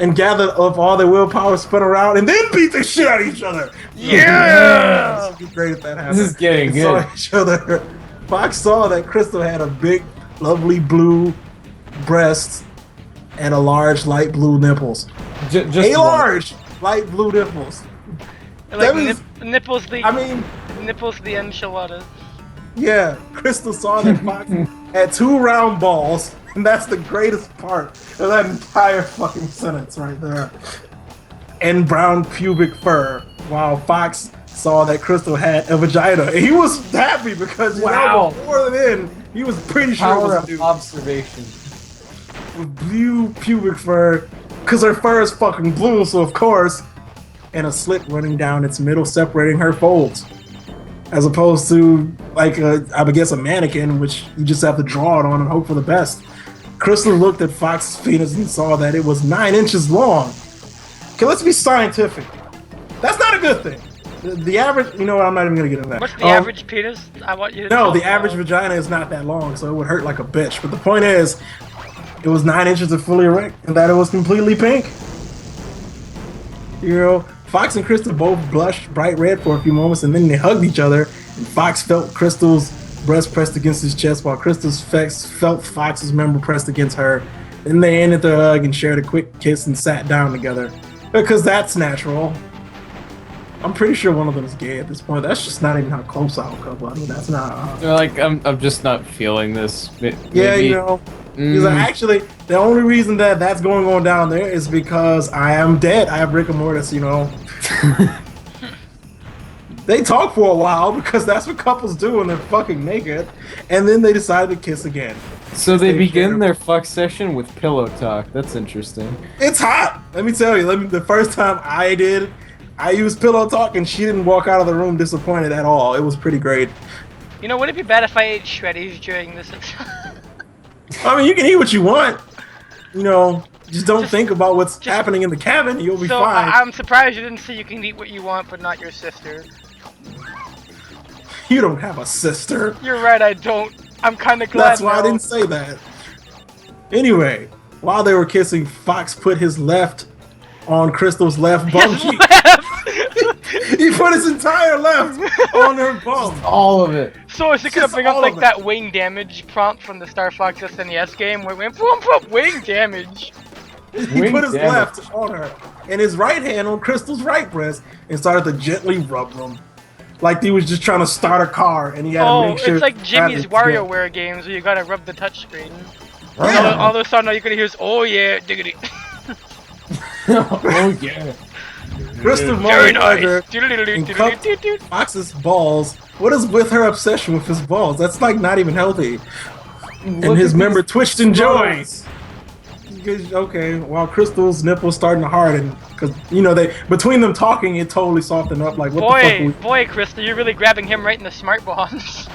And gathered up all their willpower, spun around, and then beat the shit out of each other. Yeah! It'd be great if that happened. This is getting good. Saw each other. Fox saw that Crystal had a big, lovely blue breast and a large light blue nipples. Just large light blue nipples. Like means, nipples the nipples the enchiladas. Yeah, Crystal saw that Fox had 2 round balls, and that's the greatest part of that entire fucking sentence right there. And brown pubic fur, while Fox saw that Crystal had a vagina. And he was happy because before then he was pretty sure it was a dude. Observation. With blue pubic fur, because her fur is fucking blue, so of course, and a slit running down its middle separating her folds. As opposed to, like, I would guess a mannequin, which you just have to draw it on and hope for the best. Crystal looked at Fox's penis and saw that it was 9 inches long. Okay, let's be scientific. That's not a good thing. The average, you know what, I'm not even going to get into that. What's the average penis? I want you to No, the average vagina is not that long, so it would hurt like a bitch. But the point is, it was 9 inches of fully erect, and that it was completely pink. You know, Fox and Crystal both blushed bright red for a few moments, and then they hugged each other. And Fox felt Crystal's breast pressed against his chest, while Crystal's felt Fox's member pressed against her. Then they ended their hug and shared a quick kiss and sat down together. Because that's natural. I'm pretty sure one of them is gay at this point. That's just not even how close I'll couple. I mean, that's not. Like, I'm just not feeling this. Maybe. Yeah, you know. Because actually, the only reason that that's going on down there is because I am dead. I have rigor mortis, you know. They talk for a while because that's what couples do when they're fucking naked, and then they decide to kiss again. So they begin their fuck session with pillow talk. That's interesting. It's hot. Let me tell you. The first time I used pillow talk, and she didn't walk out of the room disappointed at all. It was pretty great. You know, would it be bad if I ate shreddies during this? I mean, you can eat what you want. You know, just don't think about what's happening in the cabin. You'll be fine. I'm surprised you didn't say you can eat what you want, but not your sister. You don't have a sister. You're right, I don't. I'm kind of glad. That's why I didn't say that. Anyway, while they were kissing, Fox put his left on Crystal's left bum cheek. He put his entire left on her bum. All of it. So is it gonna bring up like that wing damage prompt from the Star Fox SNES game where it went boom boom wing damage? He put his left on her and his right hand on Crystal's right breast and started to gently rub them. Like he was just trying to start a car and he had to make sure. It's like Jimmy's WarioWare games where you gotta rub the touchscreen. Yeah. All of a sudden all you can hear is, oh yeah, diggity. Oh yeah. Crystal Very nice. Fox's balls. What is with her obsession with his balls? That's like not even healthy. And his member twitched in joy. Okay, while Crystal's nipples starting to harden, because you know between them talking, it totally softened up. Like what the fuck? Boy, Crystal, you're really grabbing him right in the smart bonds.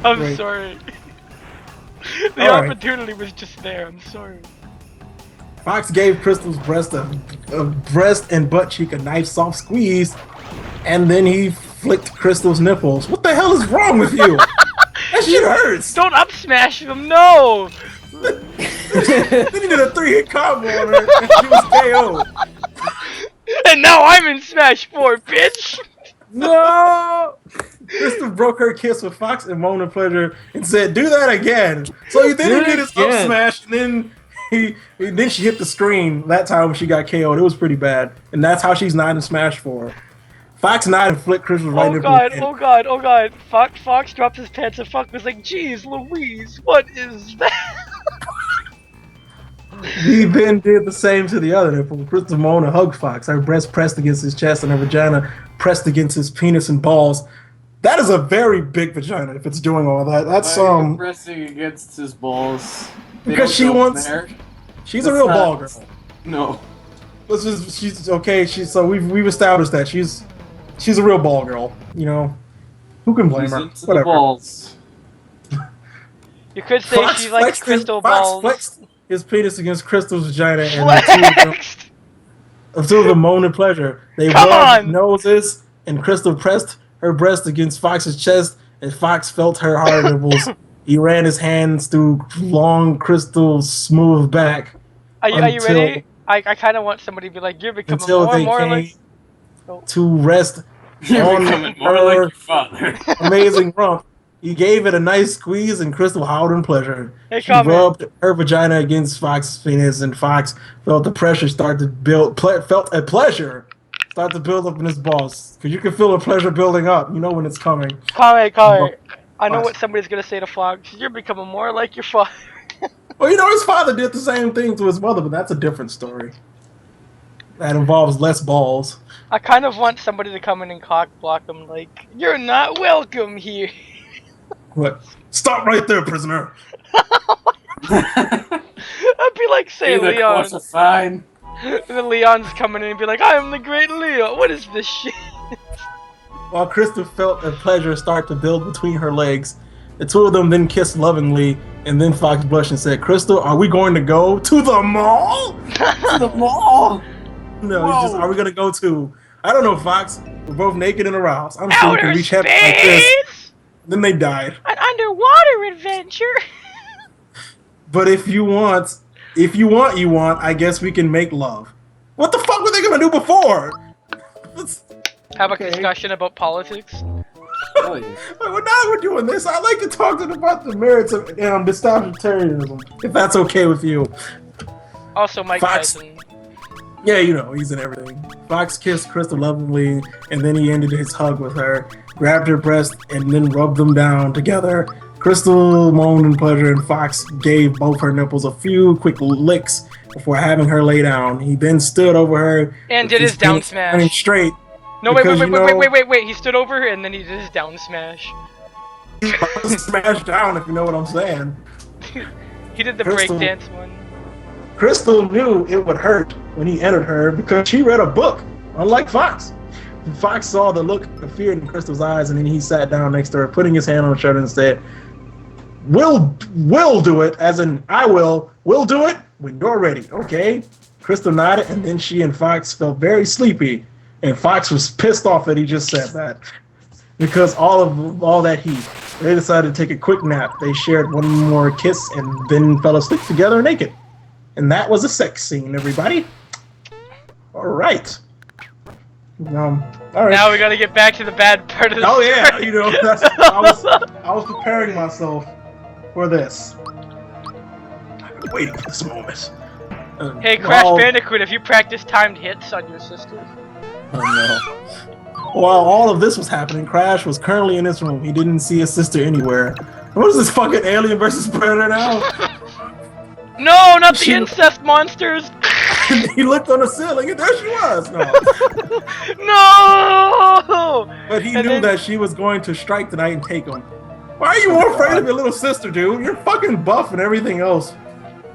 I'm sorry. The opportunity was just there. I'm sorry. Fox gave Crystal's breast a breast and butt cheek a nice soft squeeze, and then he flicked Crystal's nipples. What the hell is wrong with you? That shit hurts. Don't up smash them, no. Then he did a 3-hit combo on her, and she was KO. And now I'm in Smash 4, bitch. No. Crystal broke her kiss with Fox and moaned in pleasure and said, "Do that again." So he didn't get his up smash, and then she hit the screen. That time she got KO'd. It was pretty bad, and that's how she's not in Smash 4. Fox nodded and flicked Crystal right in the Oh god. Fox dropped his pants and Fox was like, "Jeez Louise, what is that?" He then did the same to the other nipple. Crystal moaned and hugged Fox. Her breast pressed against his chest and her vagina pressed against his penis and balls. That is a very big vagina if it's doing all that. That's pressing against his balls. Because she wants. She's a real ball girl. No. She's okay. So we've established that she's a real ball girl. You know, who can blame her? Into the balls. You could say she's like crystal balls. Fox flexed his penis against Crystal's vagina, and Flexed! the two of them moaned in pleasure. They Come rubbed on! noses, and Crystal pressed her breast against Fox's chest, and Fox felt her hard nipples. He ran his hands through long Crystal's smooth back. Are you ready? I kind of want somebody to be like, you're becoming more like... to rest on her amazing rump. He gave it a nice squeeze, and Crystal howled in pleasure. She rubbed her vagina against Fox's penis, and Fox felt the pressure start to build. Felt a pleasure start to build up in his balls, because you can feel a pleasure building up. You know when it's coming. Comment. I know what somebody's gonna say to Fox. You're becoming more like your father. Well, you know his father did the same thing to his mother, but that's a different story. That involves less balls. I kind of want somebody to come in and cock block him, like, you're not welcome here. What? Stop right there, prisoner. I'd be like, say Leon. Fine. And then Leon's coming in and be like, I am the great Leo. What is this shit? While Crystal felt a pleasure start to build between her legs, the two of them then kissed lovingly, and then Fox blushed and said, Crystal, are we going to go to the mall? To the mall? No, it's just, are we going to go to... I don't know, Fox. We're both naked and aroused. I'm sure we can reach heaven like this. Then they died. An underwater adventure. But if you want, I guess we can make love. What the fuck were they going to do before? Have a discussion about politics. Well, now that we're doing this, I'd like to talk about the merits of disestablishmentarianism, if that's okay with you. Also, Mike Tyson. Yeah, you know, he's in everything. Fox kissed Crystal lovingly, and then he ended his hug with her, grabbed her breast, and then rubbed them down together. Crystal moaned in pleasure, and Fox gave both her nipples a few quick licks before having her lay down. He then stood over her and did his down smash. Straight. No, wait. He stood over her, and then he did his down smash. Smash down, if you know what I'm saying. He did the breakdance one. Crystal knew it would hurt when he entered her because she read a book, unlike Fox. Fox saw the look of fear in Crystal's eyes, and then he sat down next to her, putting his hand on her shoulder and said, We'll do it, as in we'll do it when you're ready, okay? Crystal nodded, and then she and Fox felt very sleepy, and Fox was pissed off that he just said that. Because all that heat, they decided to take a quick nap. They shared one more kiss and then fell asleep together naked. And that was a sex scene, everybody. All right. All right. Now we gotta get back to the bad part of the story. Yeah, you know, I was preparing myself for this. I've been waiting for this moment. Hey, Crash Bandicoot, have you practiced timed hits on your sister? Oh no. While all of this was happening, Crash was currently in his room. He didn't see his sister anywhere. What is this fucking Alien versus Predator now? No, not the incest monsters! He looked on the ceiling and there she was! No! No! But he knew that she was going to strike tonight and take him. Why are you more afraid of your little sister, dude? You're fucking buff and everything else.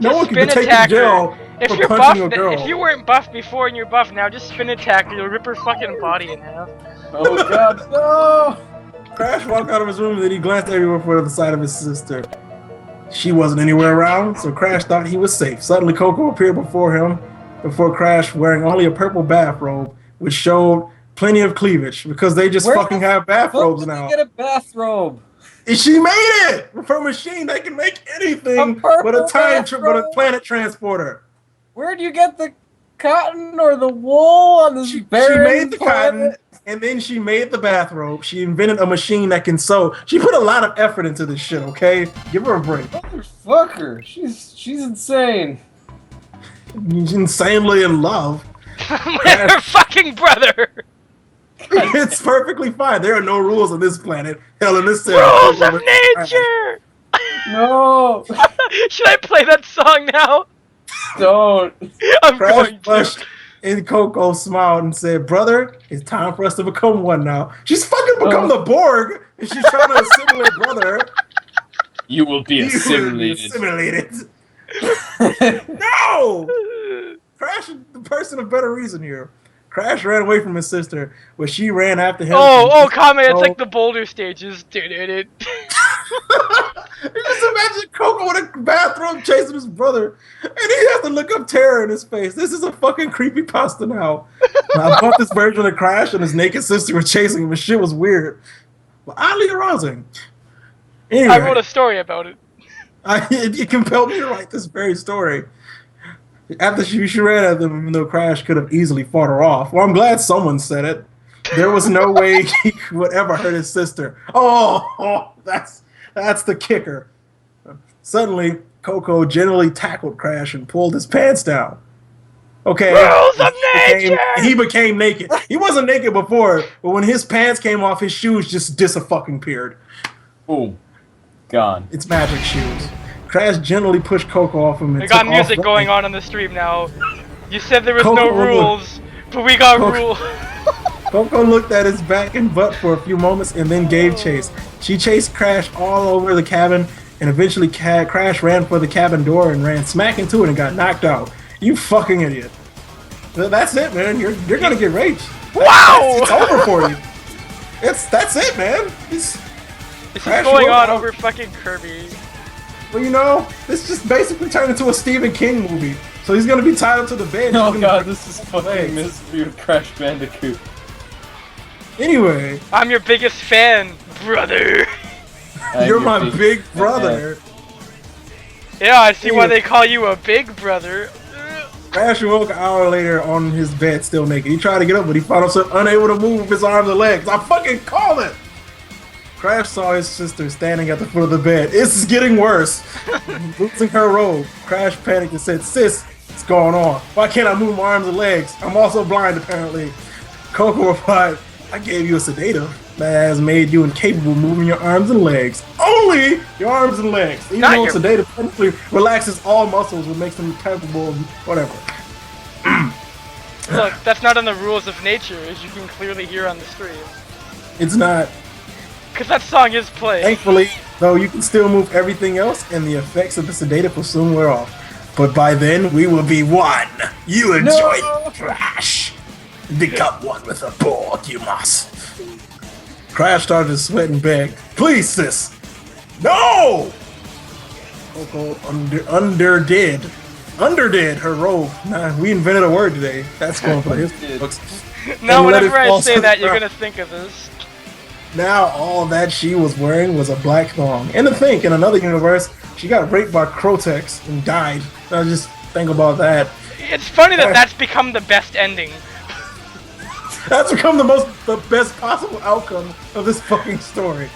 No one can take you to jail for punching a girl. If you weren't buff before and you're buff now, just spin attack her, you'll rip her fucking body in half. Oh god, no! Crash walked out of his room and then he glanced everywhere for the sight of his sister. She wasn't anywhere around, so Crash thought he was safe. Suddenly, Coco appeared before Crash, wearing only a purple bathrobe, which showed plenty of cleavage, because they just fucking have bathrobes now. Where did you get a bathrobe? She made it! For a machine, they can make anything but a planet transporter. Where'd you get the cotton or the wool on this barren She made the cotton, and then she made the bathrobe. She invented a machine that can sew. She put a lot of effort into this shit, okay? Give her a break. Motherfucker. She's insane. She's insanely in love. With her fucking brother! It's perfectly fine. There are no rules on this planet. Hell, in this rules of nature! No! Should I play that song now? Don't. I'm Crash going to. blushed, and Coco smiled and said, "Brother, it's time for us to become one now." She's fucking become the Borg, and she's trying to assimilate brother. You will be assimilated. No! Crash is the person of better reason here. Crash ran away from his sister, but she ran after him. Oh, Kame, it's like the boulder stages. Just imagine Coco in a bathroom chasing his brother, and he has to look up terror in his face. This is a fucking creepypasta now. I bought this version of Crash, and his naked sister was chasing him, and shit was weird. But oddly arousing. Anyway, I wrote a story about it. It compelled me to write this very story. After she ran at them, even though Crash could have easily fought her off. Well, I'm glad someone said it. There was no way he would ever hurt his sister. Oh, that's the kicker. Suddenly, Coco generally tackled Crash and pulled his pants down. Okay, Rules of nature! He became naked. He wasn't naked before, but when his pants came off, his shoes just disappeared. Boom. Gone. It's magic shoes. Crash gently pushed Coco off him. I got music going on the stream now. You said there was no rules, but we got rules. Coco looked at his back and butt for a few moments and then gave chase. She chased Crash all over the cabin, and eventually Crash ran for the cabin door and ran smack into it and got knocked out. You fucking idiot. That's it, man. You're gonna get raped. Wow! It's over for you. That's it, man. This is going on over fucking Kirby. Well, you know, this just basically turned into a Stephen King movie. So he's gonna be tied up to the bed. Oh god, this is fucking Mystery of Crash Bandicoot. Anyway. I'm your biggest fan, brother. You're my big brother. Yeah, I see why they call you a big brother. Crash woke an hour later on his bed, still naked. He tried to get up, but he found himself unable to move his arms and legs. I fucking call it! Crash saw his sister standing at the foot of the bed. This is getting worse. Losing her robe, Crash panicked and said, "Sis, what's going on? Why can't I move my arms and legs? I'm also blind, apparently." Coco replied, "I gave you a sedative that has made you incapable of moving your arms and legs. Only your arms and legs. Even though a sedative technically relaxes all muscles, which makes them capable of whatever." Look, that's not in the rules of nature, as you can clearly hear on the stream. It's not. Because that song is playing. Thankfully, though, you can still move everything else, and the effects of the sedative will soon wear off. But by then, we will be one. You enjoy Crash. Become one with the Borg, you must. Crash started to sweat and beg, "Please, sis." No! Coco underdid her robe. Nah, we invented a word today. That's going for the history books. Now, whenever I say that, you're gonna think of this. Now all that she was wearing was a black thong. And to think, in another universe, she got raped by Crotex and died. Now just think about that. It's funny that that's become the best ending. That's become the best possible outcome of this fucking story.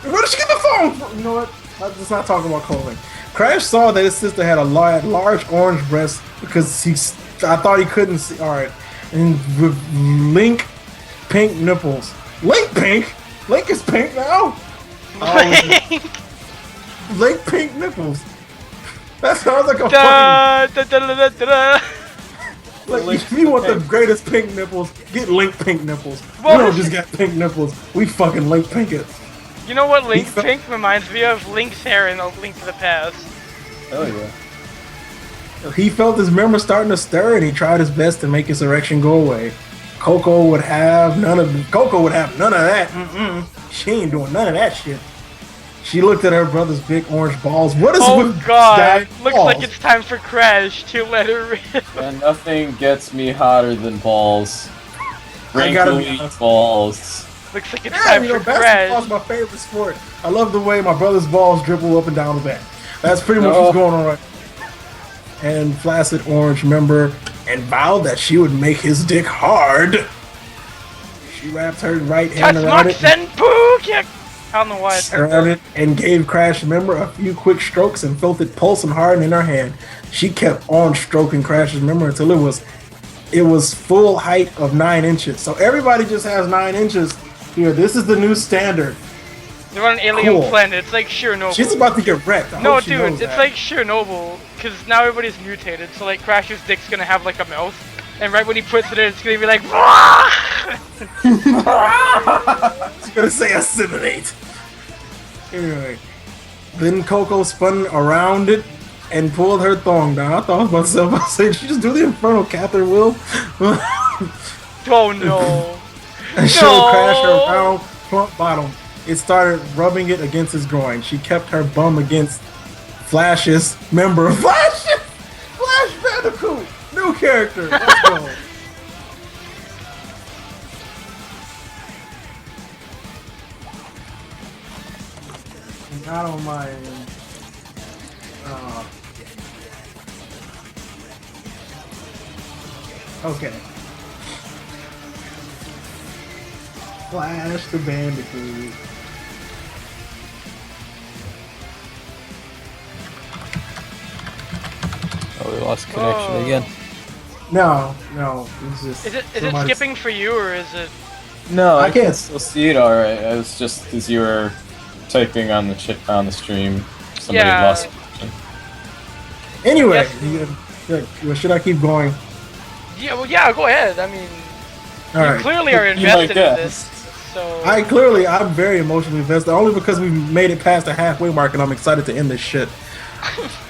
Where did she get the phone from? You know what? Let's not talk about clothing. Crash saw that his sister had a large orange breast because I thought he couldn't see. Alright. And with Link pink nipples. Link pink? Link is pink now? Link pink nipples. That sounds like a fucking... Like, if you want the greatest pink nipples, get Link pink nipples. We don't just got pink nipples. We fucking Link pink it. You know what Link pink reminds me of? Link's hair in A Link to the Past. Oh yeah. He felt his memory starting to stir, and he tried his best to make his erection go away. Coco would have none of that. She ain't doing none of that shit. She looked at her brother's big orange balls. What is with God! Looks like it's time for Crash to let her rip. And nothing gets me hotter than balls. Wrinkly balls. Looks like it's time for Crash. Basketball's my favorite sport. I love the way my brother's balls dribble up and down the back. That's pretty much what's going on right now. And flaccid orange member and vowed that she would make his dick hard. She wrapped her right hand around it. I don't know why it's around it and gave Crash member a few quick strokes and felt it pulse and harden in her hand. She kept on stroking Crash's member until it was full height of 9 inches. So everybody just has 9 inches here. This is the new standard. They're on an alien planet. It's like Chernobyl. She's about to get wrecked. No, dude, it's like Chernobyl because now everybody's mutated. So like Crash's dick's gonna have like a mouth, and right when he puts it in, it's gonna be like. She's gonna say assimilate. Anyway, then Coco spun around it and pulled her thong down. I thought myself, I said, did she just do the infernal Catherine Will? Oh no! And showed Crash her round front bottom. it started rubbing it against his groin. She kept her bum against Flash's member. Flash Bandicoot! New character! Let's go. I don't mind. Okay. Flash the Bandicoot. Oh, we lost connection again. No, it's just. Is it skipping for you or is it? No, I I can can't. still see it alright. It was just as you were typing on the stream, somebody Yeah. lost connection. Anyway, Yes. should I keep going? Yeah, well, yeah, go ahead. I mean, All you right. clearly are You invested might in guess. this, so... I'm very emotionally invested, only because we made it past the halfway mark and I'm excited to end this shit.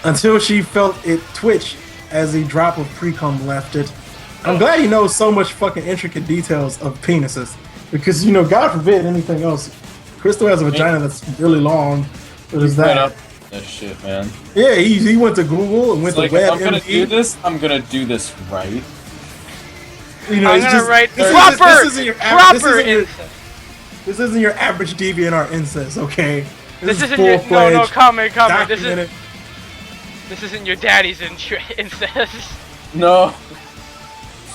Until she felt it twitch as a drop of pre-cum left it. I'm glad he knows so much fucking intricate details of penises. Because, God forbid anything else. Crystal has a vagina that's really long. But is Right that? up this shit, man. Yeah, he went to Google and went It's like, to if I'm gonna WebMD. do this, I'm gonna do this right. I'm It's gonna just- write this proper, isn't your proper incest. incest. This isn't your average DeviantArt incest, okay? This is isn't your no, full-fledged, comment. documented. This isn't your daddy's incest. No.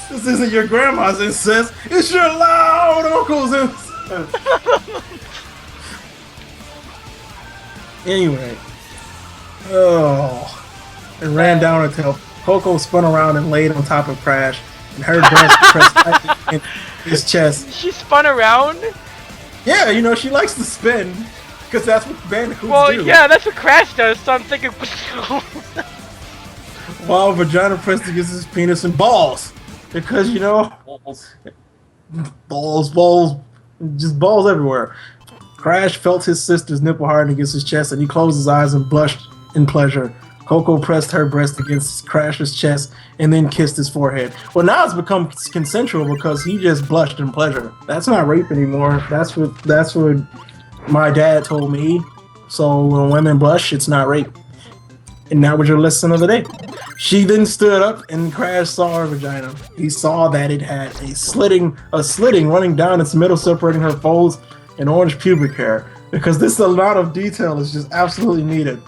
This isn't your grandma's incest. It's your loud uncle's incest. Anyway, it ran down her tail. Coco spun around and laid on top of Crash, and her breast pressed tightly in his chest. She spun around. Yeah, she likes to spin, because that's what bandicoots Well, do. yeah, that's what Crash does. So I'm thinking. While vagina pressed against his penis and balls, because balls, just balls everywhere. Crash felt his sister's nipple harden against his chest, and he closed his eyes and blushed in pleasure. Coco pressed her breast against Crash's chest and then kissed his forehead. Well, now it's become consensual because he just blushed in pleasure. That's not rape anymore. That's what my dad told me. So when women blush, it's not rape. And that was your lesson of the day. She then stood up and Crash saw her vagina. He saw that it had a slitting running down its middle, separating her folds and orange pubic hair. Because this amount of detail is just absolutely needed.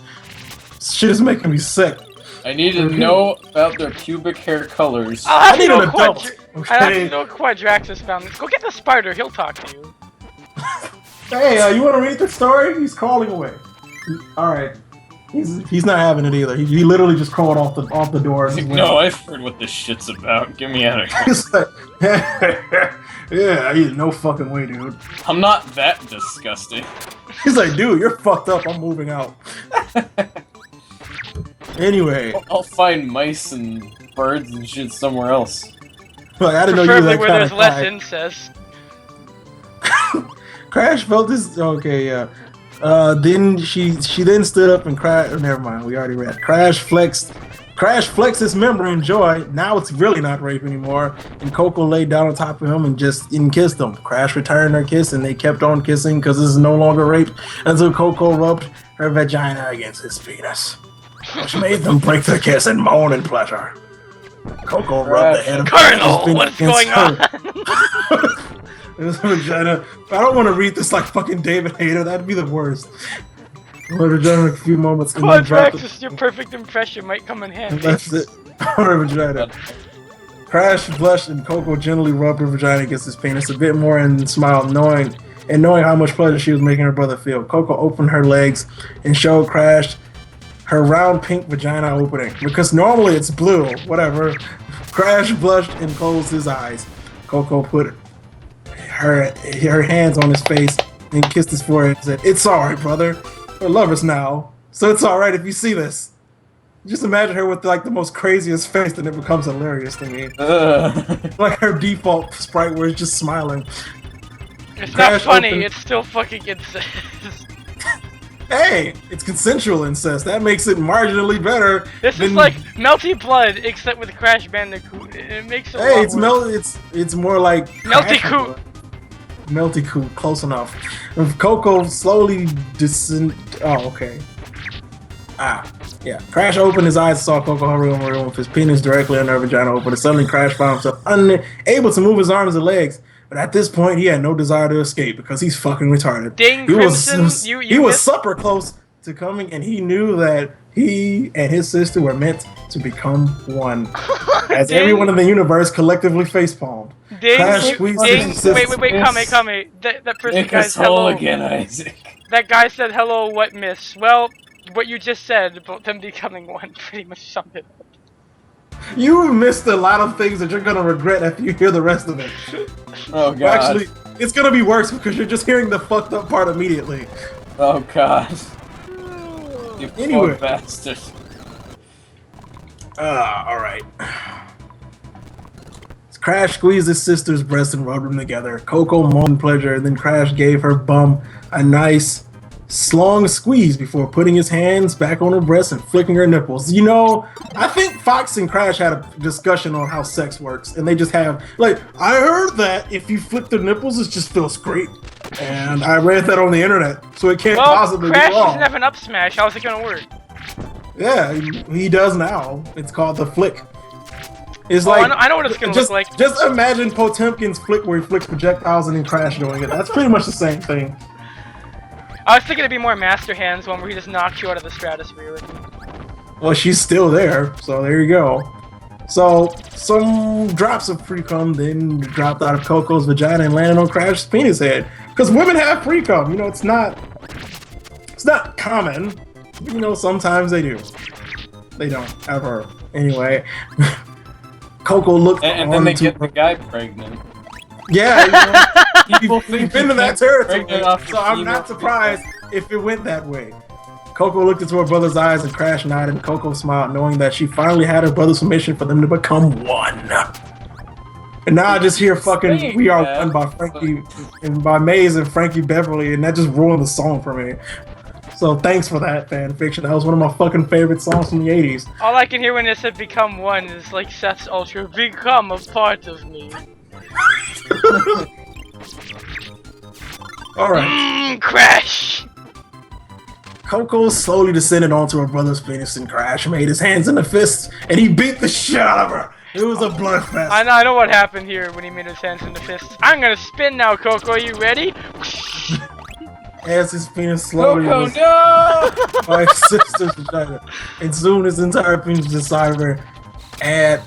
Shit is making me sick. I need to know about their pubic hair colors. I'll have I need to know an adult. I have to know Quadraxis found this. Go get the spider. He'll talk to you. Hey, you want to read the story? He's crawling away. All right. He's not having it either. He literally just crawled off the door. And No, I've heard what this shit's about. Get me out of here. He's like, yeah, no fucking way, dude. I'm not that disgusting. He's like, dude, you're fucked up. I'm moving out. Anyway, I'll find mice and birds and shit somewhere else. like, I didn't know you were Preferably that where kind there's of less guy. incest. Crash felt this. Okay, yeah. Then she then stood up and cried. Oh, never mind. We already read. Crash flexed his member in joy. Now it's really not rape anymore. And Coco laid down on top of him and kissed him. Crash returned her kiss and they kept on kissing because this is no longer rape until Coco rubbed her vagina against his penis, which made them break the kiss and moan in pleasure. Coco rubbed the head of Colonel, Crash's penis what's going against on? her. His vagina. I don't want to read this like fucking David Hayter. That'd be the worst. Her vagina in a few moments and then dropped it. Quadraxis, your perfect impression might come in handy. That's it. Her vagina. Crash blushed and Coco gently rubbed her vagina against his penis a bit more and smiled, knowing how much pleasure she was making her brother feel. Coco opened her legs and showed Crash her round pink vagina opening. Because normally it's blue, whatever. Crash blushed and closed his eyes. Coco put her hands on his face and kissed his forehead and said, "It's alright, brother. We're lovers now. So it's alright if you see this." Just imagine her with like the most craziest face and it becomes hilarious to me. Like her default sprite where it's just smiling. It's Crash not funny, opened- it's still fucking incest. Hey, it's consensual incest. That makes it marginally better. This is than- like Melty Blood, except with Crash Bandicoot. It makes it a Hey, lot it's worse. it's more like Melty Crash Coot. Melty Coot, close enough. And Coco slowly Oh, okay. Yeah. Crash opened his eyes and saw Coco hovering over him with his penis directly under her vagina open. And suddenly Crash found himself unable to move his arms and legs. But at this point, he had no desire to escape because he's fucking retarded. Ding, he Crimson, he was super close to coming, and he knew that he and his sister were meant to become one. As everyone in the universe collectively facepalmed. Ding, Crash wait, Kame. That person guy said hello. Again, Isaac. That guy said hello, what miss? Well, what you just said about them becoming one pretty much summed it up. You missed a lot of things that you're gonna regret after you hear the rest of it. Oh god. Well, actually, it's gonna be worse because you're just hearing the fucked up part immediately. Oh god. You Anyway. poor bastard. Alright. Crash squeezed his sister's breast and rubbed them together. Coco moaned in pleasure, and then Crash gave her bum a nice, long squeeze before putting his hands back on her breast and flicking her nipples. You know, I think Fox and Crash had a discussion on how sex works, and they just have, like, I heard that if you flick the nipples, it just feels great. And I read that on the internet, so it can't possibly be wrong. Crash doesn't have an up smash. How's it gonna work? Yeah, he does now. It's called the flick. It's like, I know what it's gonna look like. Just imagine Potemkin's flick where he flicks projectiles and then Crash doing it. That's pretty much the same thing. I was thinking it'd be more Master Hands one where he just knocks you out of the stratosphere with me. Well, she's still there, so there you go. So, some drops of pre-cum then dropped out of Coco's vagina and landed on Crash's penis head. Because women have pre-cum, you know, it's not common. You know, sometimes they do. They don't, ever. Anyway, Coco looked and then they get the guy pregnant. Yeah, you know, People we've been to that territory, off so I'm not surprised if it went that way. Coco looked into her brother's eyes and Crash nodded, and Coco smiled, knowing that she finally had her brother's permission for them to become one. And now I just hear fucking "We Are One" by Frankie and by Maze and Frankie Beverly, and that just ruined the song for me. So thanks for that fan fiction. That was one of my fucking favorite songs from the '80s. All I can hear when it said "become one" is like Seth's Ultra, "Become a part of me." Alright. Crash! Coco slowly descended onto her brother's penis, and Crash made his hands into fists, and he beat the shit out of her. It was a bloodfest. I know what happened here when he made his hands into fists. I'm gonna spin now, Coco. You ready? As his penis slowly Coco, was no! by his sister's vagina, and soon his entire penis was inside of her, at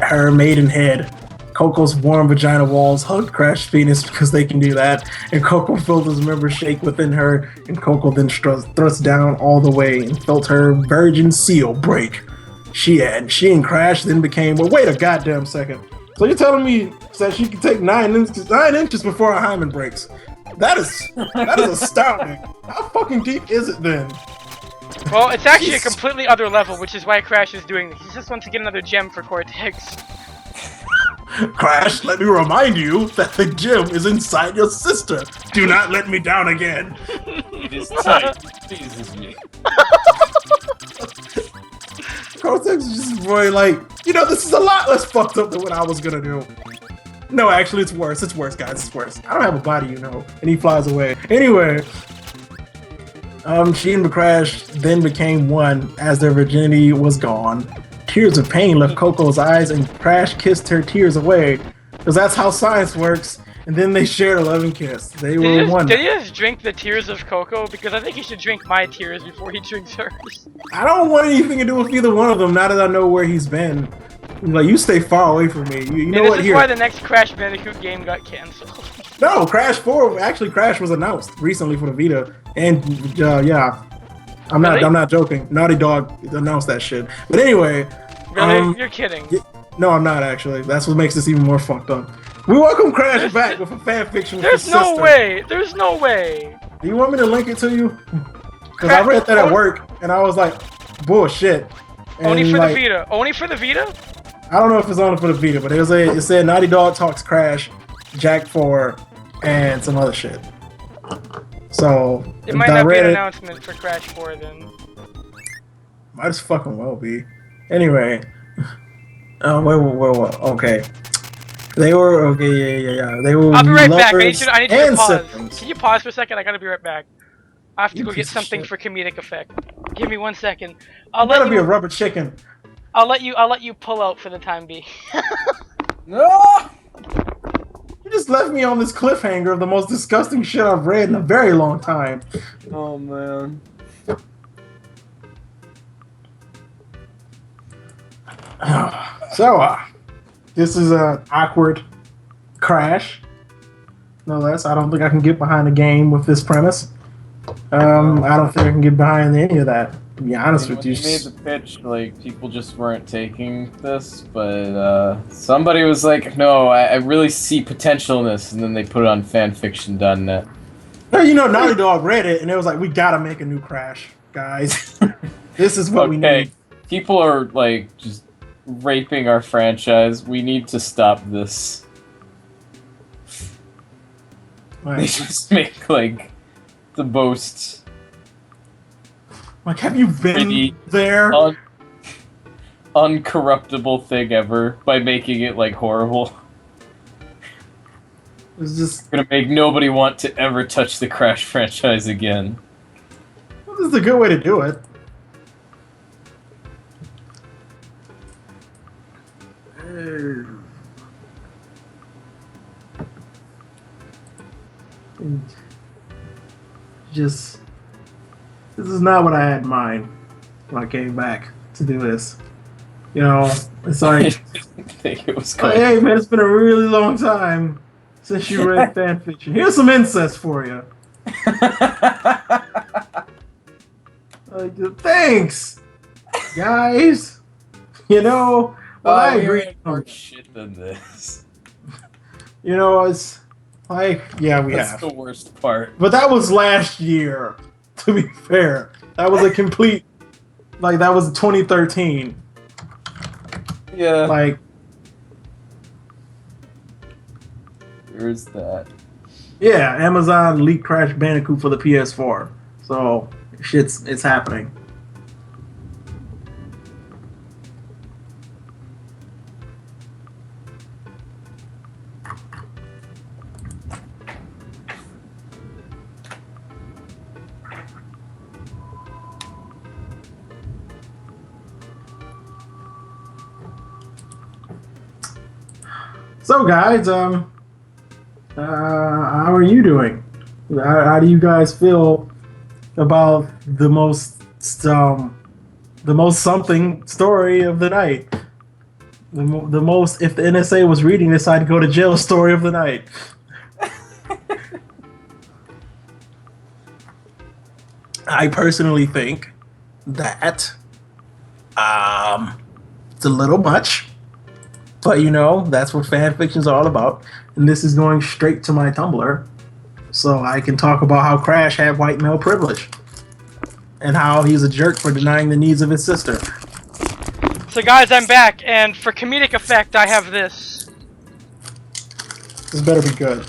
her maiden head. Coco's warm vagina walls hugged Crash's penis because they can do that, and Coco felt his members shake within her, and Coco then thrust down all the way and felt her virgin seal break. She and Crash then became, well, wait a goddamn second. So you're telling me that she can take 9 inches before her hymen breaks? That is astounding. How fucking deep is it then? Well, it's actually a completely other level, which is why Crash is doing this. He just wants to get another gem for Cortex. Crash, let me remind you that the gem is inside your sister. Do not let me down again. It is tight. It teases me. Cortex is just really like, you know, this is a lot less fucked up than what I was gonna do. No, actually, it's worse. It's worse, guys. It's worse. I don't have a body, you know. And he flies away. Anyway, she and Crash then became one as their virginity was gone. Tears of pain left Coco's eyes, and Crash kissed her tears away. Because that's how science works. And then they shared a loving kiss. They were one. Did he just drink the tears of Coco? Because I think he should drink my tears before he drinks hers. I don't want anything to do with either one of them now that I know where he's been. Like, you stay far away from me. You know what? This is why the next Crash Bandicoot game got canceled. No, Crash 4. Actually, Crash was announced recently for the Vita. And, yeah. I'm not joking. Naughty Dog announced that shit. But anyway. Really? You're kidding. No, I'm not actually. That's what makes this even more fucked up. We welcome Crash back with a fanfiction with his sister. There's no way! There's no way! Do you want me to link it to you? Because I read that at work, and I was like, bullshit. And only for the Vita. Only for the Vita? I don't know if it's only for the Vita, but it said Naughty Dog talks Crash, Jack 4, and some other shit. So, it might not be an announcement for Crash 4 then. Might as fucking well be. Anyway, okay. They were okay. Yeah. They were I'll be right back. lovers I need you to and pause. siblings. Can you pause for a second? I gotta be right back. I have to You go get piece of something shit. for comedic effect. Give me 1 second. You better be a rubber chicken. I'll let you pull out for the time being. No! You just left me on this cliffhanger of the most disgusting shit I've read in a very long time. Oh man. So, this is an awkward crash. No less. I don't think I can get behind the game with this premise. I don't think I can get behind any of that. To be honest with you. When you made the pitch, like, people just weren't taking this, but somebody was like, no, I really see potential in this, and then they put it on fanfiction.net. You know, Naughty Dog read it, and it was like, we gotta make a new Crash, guys. This is what we need. People are, like, just raping our franchise. We need to stop this. Like, They just make, like, the most... Like, have you been pretty there? Uncorruptible thing ever by making it, like, horrible. It's just Gonna make nobody want to ever touch the Crash franchise again. this is a good way to do it. Just this is not what I had in mind when I came back to do this. You know, it's like, I didn't think it was going. hey man, it's been a really long time since you read fanfiction. Here's some incest for you. Thanks, guys. You know, well, I agree. More shit than this. You know, it's like, yeah, we That's have. the worst part. But that was last year, to be fair. That was a complete, like, that was 2013. Yeah. Like, There's that. yeah, Amazon leaked Crash Bandicoot for the PS4. So, it's happening. So, guys, how are you doing? How do you guys feel about the most something story of the night? The most, if the NSA was reading this, I'd go to jail story of the night. I personally think that it's a little much. But you know, that's what fan fiction's all about. And this is going straight to my Tumblr. So I can talk about how Crash had white male privilege. And how he's a jerk for denying the needs of his sister. So guys, I'm back, and for comedic effect, I have this. This better be good.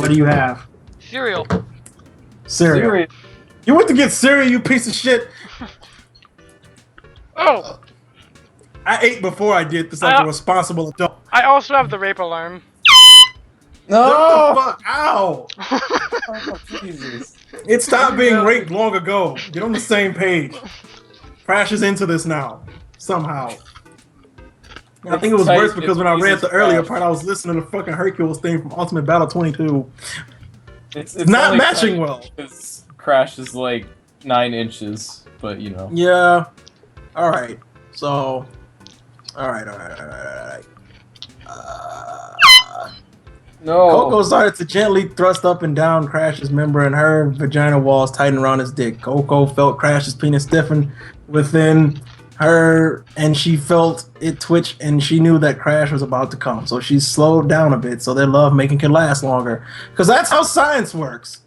What do you have? Cereal. Cereal. You went to get cereal, you piece of shit! Oh! I ate before I did this like a responsible adult. I also have the rape alarm. No! What the fuck? Ow! Oh, Jesus. It stopped being raped long ago. Get on the same page. Crash is into this now. Somehow. I think it was worse because when I read the earlier part, I was listening to fucking Hercules theme from Ultimate Battle 22. It's not matching well. Crash is like 9 inches, but you know. Yeah. Alright. So. Alright. No. Coco started to gently thrust up and down Crash's member, and her vagina walls tightened around his dick. Coco felt Crash's penis stiffen within her, and she felt it twitch, and she knew that Crash was about to come. So she slowed down a bit so their love making could last longer. Because that's how science works.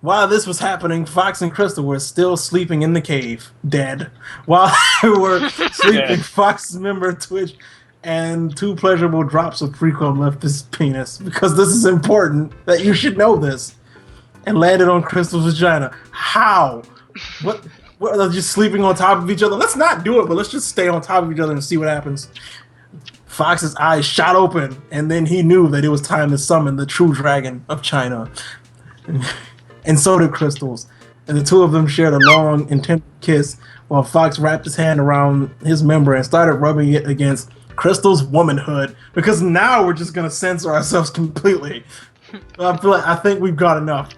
While this was happening, Fox and Crystal were still sleeping in the cave, dead. While they were sleeping, Fox's member twitched, and 2 pleasurable drops of precum left his penis. Because this is important, that you should know this. And landed on Crystal's vagina. How? What? They're just sleeping on top of each other. Let's not do it, but let's just stay on top of each other and see what happens. Fox's eyes shot open, and then he knew that it was time to summon the true dragon of China. And so did Crystal's. And the two of them shared a long, intense kiss while Fox wrapped his hand around his member and started rubbing it against Crystal's womanhood. Because now we're just going to censor ourselves completely. I think we've got enough.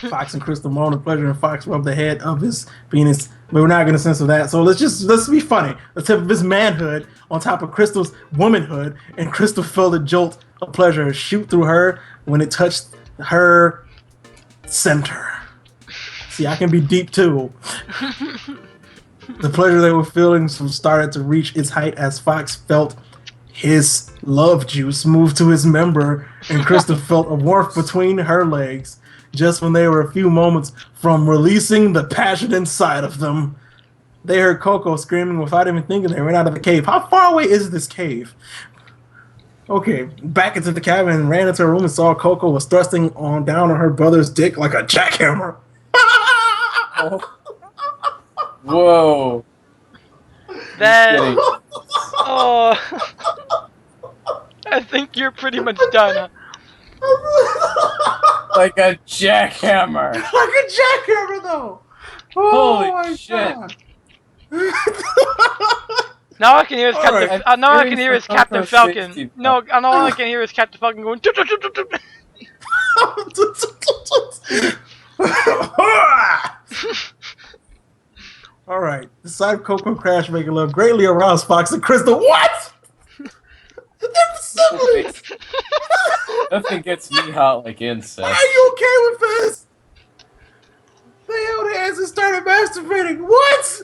Fox and Crystal moaned in pleasure, and Fox rubbed the head of his penis. But we're not going to censor that. So let's be funny. Let's have his manhood on top of Crystal's womanhood, and Crystal felt a jolt of pleasure shoot through her when it touched her center. See, I can be deep too. The pleasure they were feeling started to reach its height as Fox felt his love juice move to his member, and Crystal felt a warmth between her legs. Just when they were a few moments from releasing the passion inside of them, they heard Coco screaming without even thinking. They ran out of the cave. How far away is this cave? Okay, back into the cabin and ran into her room and saw Coco was thrusting down on her brother's dick like a jackhammer. Whoa. That. Oh. I think you're pretty much done. Like a jackhammer. Like a jackhammer, though. Oh, holy shit. Now I can hear his Captain. Now I can hear his Captain Falcon. No, all I can hear is Captain Falcon going. All right. The sight of Coco and Crash making love greatly aroused Fox and Crystal. What? Nothing gets me hot like incest. Are you okay with this? They held hands and started masturbating. What?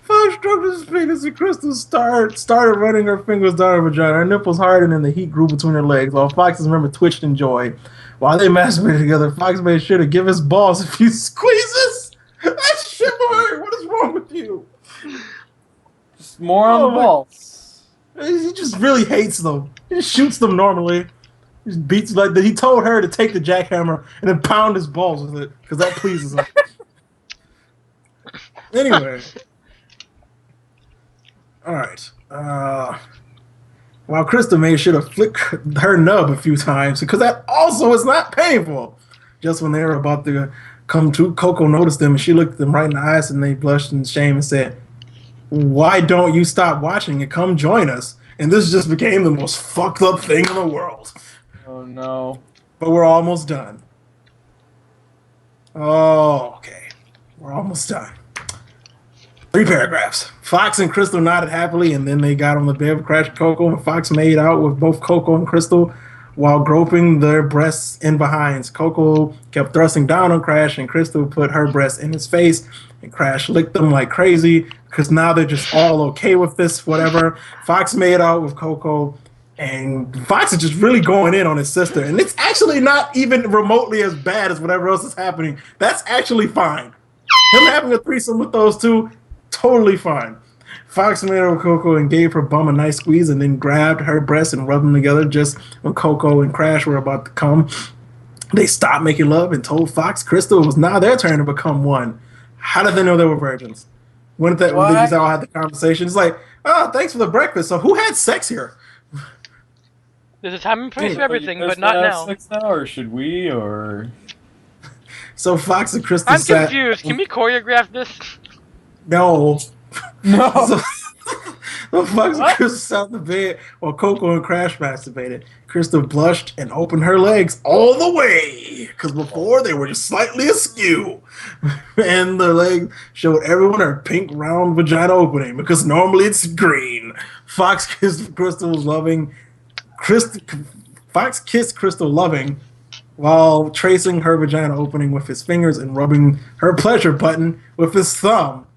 Fox stroked his fingers and Crystal started running her fingers down her vagina. Her nipples hardened and the heat grew between her legs, while Fox's member twitched in joy. While they masturbated together, Fox made sure to give his balls a few squeezes. That's chivalry. What is wrong with you? Just more on the balls. He just really hates them. He just shoots them normally. He just beats like he told her to take the jackhammer and then pound his balls with it because that pleases him. Anyway, all right. While Krista made sure to flick her nub a few times because that also is not painful. Just when they were about to come to, Coco noticed them and she looked them right in the eyes and they blushed in shame and said, "Why don't you stop watching and come join us?" And this just became the most fucked up thing in the world. Oh no. But we're almost done. Oh, okay. We're almost done. 3 paragraphs. Fox and Crystal nodded happily, and then they got on the bed with Crash and Coco, and Fox made out with both Coco and Crystal while groping their breasts in behinds. Coco kept thrusting down on Crash, and Crystal put her breast in his face, and Crash licked them like crazy, because now they're just all okay with this, whatever. Fox made out with Coco, and Fox is just really going in on his sister, and it's actually not even remotely as bad as whatever else is happening. That's actually fine. Him having a threesome with those two, totally fine. Fox made out with Coco and gave her bum a nice squeeze and then grabbed her breasts and rubbed them together just when Coco and Crash were about to come. They stopped making love and told Fox Crystal it was now their turn to become one. How did they know they were virgins? When did they just all had the conversation? It's like, oh, thanks for the breakfast. So who had sex here? There's a time and place for everything, but not now. Sex now, or should we, or... So Fox and Crystal I'm confused. Can we choreograph this? No. No. So Fox and Crystal sat on the bed while Coco and Crash masturbated. Crystal blushed and opened her legs all the way, because before they were just slightly askew. And the leg showed everyone her pink round vagina opening, because normally it's green. Fox kissed Crystal loving... Fox kissed Crystal loving while tracing her vagina opening with his fingers and rubbing her pleasure button with his thumb.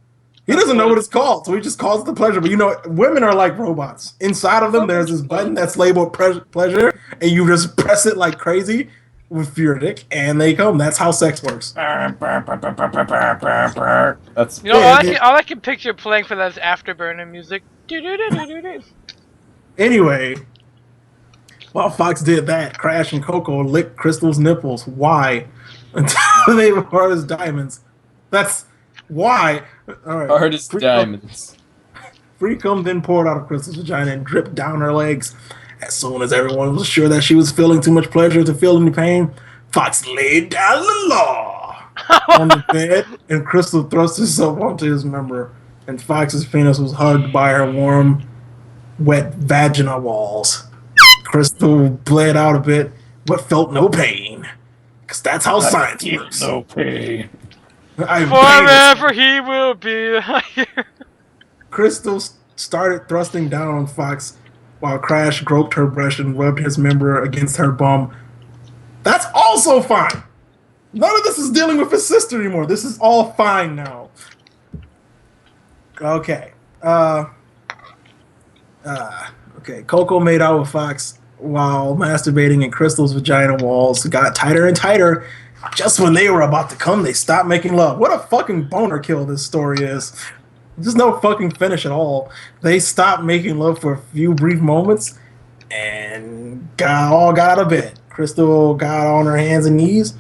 He doesn't know what it's called, so he just calls it the pleasure. But you know, women are like robots. Inside of them, there's this button that's labeled pleasure, and you just press it like crazy with your dick, and they come. That's how sex works. That's you know, all I can picture playing for that is Afterburner music. Anyway, while Fox did that, Crash and Coco licked Crystal's nipples. Why? Until they were hard as diamonds. That's why. All right. Hard as diamonds. Free cum then poured out of Crystal's vagina and dripped down her legs. As soon as everyone was sure that she was feeling too much pleasure to feel any pain, Fox laid down the law on the bed, and Crystal thrust herself onto his member, and Fox's penis was hugged by her warm, wet vagina walls. Crystal bled out a bit, but felt no pain. Because that's how science works. No pain. Forever he will be. Crystal started thrusting down on Fox while Crash groped her breast and rubbed his member against her bum. That's also fine. None of this is dealing with his sister anymore. This is all fine now. Okay. Okay. Coco made out with Fox while masturbating, and Crystal's vagina walls got tighter and tighter. Just when they were about to come, they stopped making love. What a fucking boner kill this story is. There's no fucking finish at all. They stopped making love for a few brief moments and got out of bed. Crystal got on her hands and knees,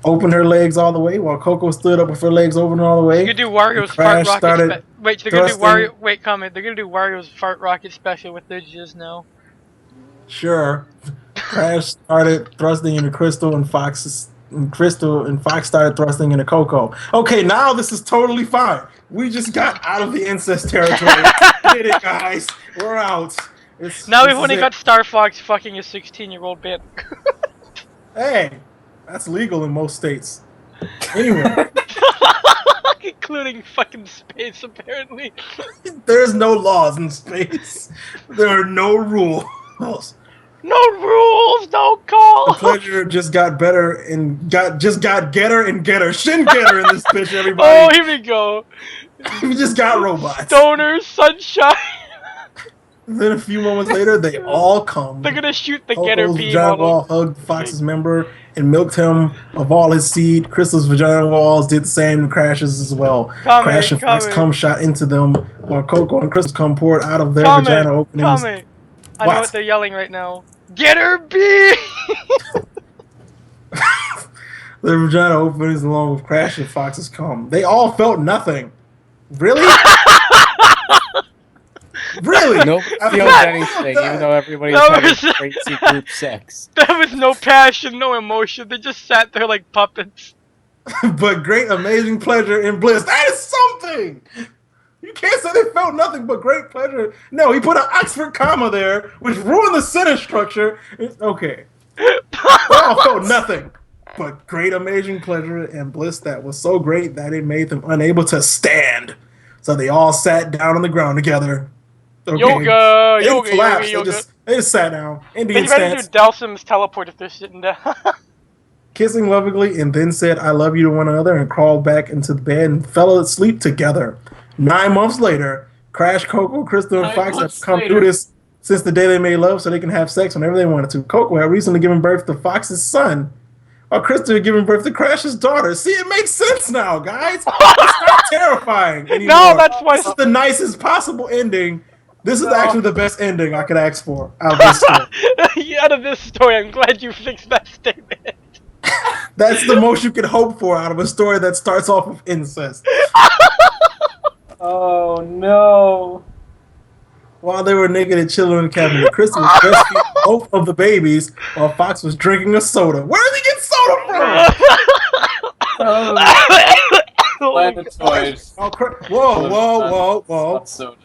opened her legs all the way, while Coco stood up with her legs open all the way. You could do Wario's fart rocket. Wait, they're gonna do Wario. Wait, comment. They're gonna do Wario's fart rocket special with their jizz now. Sure. Crash started thrusting into Crystal, and Fox started thrusting into Coco. Okay, now this is totally fine. We just got out of the incest territory. Get it, guys. We're out. Now we've only got Star Fox fucking a 16-year-old bit. Hey, that's legal in most states. Anyway. Including fucking space, apparently. There's no laws in space. There are no rules. No rules, no call. The pleasure just got better and got getter and getter. Shin getter in this bitch, everybody. Oh, here we go. We just got robots. Stoner sunshine. Then a few moments later, they all come. They're gonna shoot the getter beam vagina on wall hugged Fox's member and milked him of all his seed. Crystal's vagina walls did the same and Crash's as well. Crash and Fox cum shot into them, while Coco and Crystal's cum poured out of their vagina openings. I know what they're yelling right now. Get her, B! Their vagina openings along with Crash and Fox's cum. They all felt nothing. Really? Really? Nobody feels anything, even though everybody's having crazy group sex. There was no passion, no emotion. They just sat there like puppets. But great, amazing pleasure and bliss. That is something! You can't say they felt nothing but great pleasure. No, he put an Oxford comma there, which ruined the sentence structure. Okay. They all felt nothing but great, amazing pleasure and bliss that was so great that it made them unable to stand. So they all sat down on the ground together. Okay. Yoga. They just sat down. Indian stance. They better do Dalsim's teleport if they're sitting down. Kissing lovingly, and then said, I love you to one another, and crawled back into the bed and fell asleep together. 9 months later, Crash, Coco, Crystal, and Fox have come through this since the day they made love so they can have sex whenever they wanted to. Coco had recently given birth to Fox's son, while Crystal had given birth to Crash's daughter. See, it makes sense now, guys. It's not terrifying anymore. No, that's why. This is the nicest possible ending. This is actually the best ending I could ask for out of this story. Out of this story, I'm glad you fixed that statement. That's the most you could hope for out of a story that starts off with incest. Oh no. While they were naked and chilling in the cabinet, Crystal was breastfeeding both of the babies while Fox was drinking a soda. Where did he get soda from? Whoa.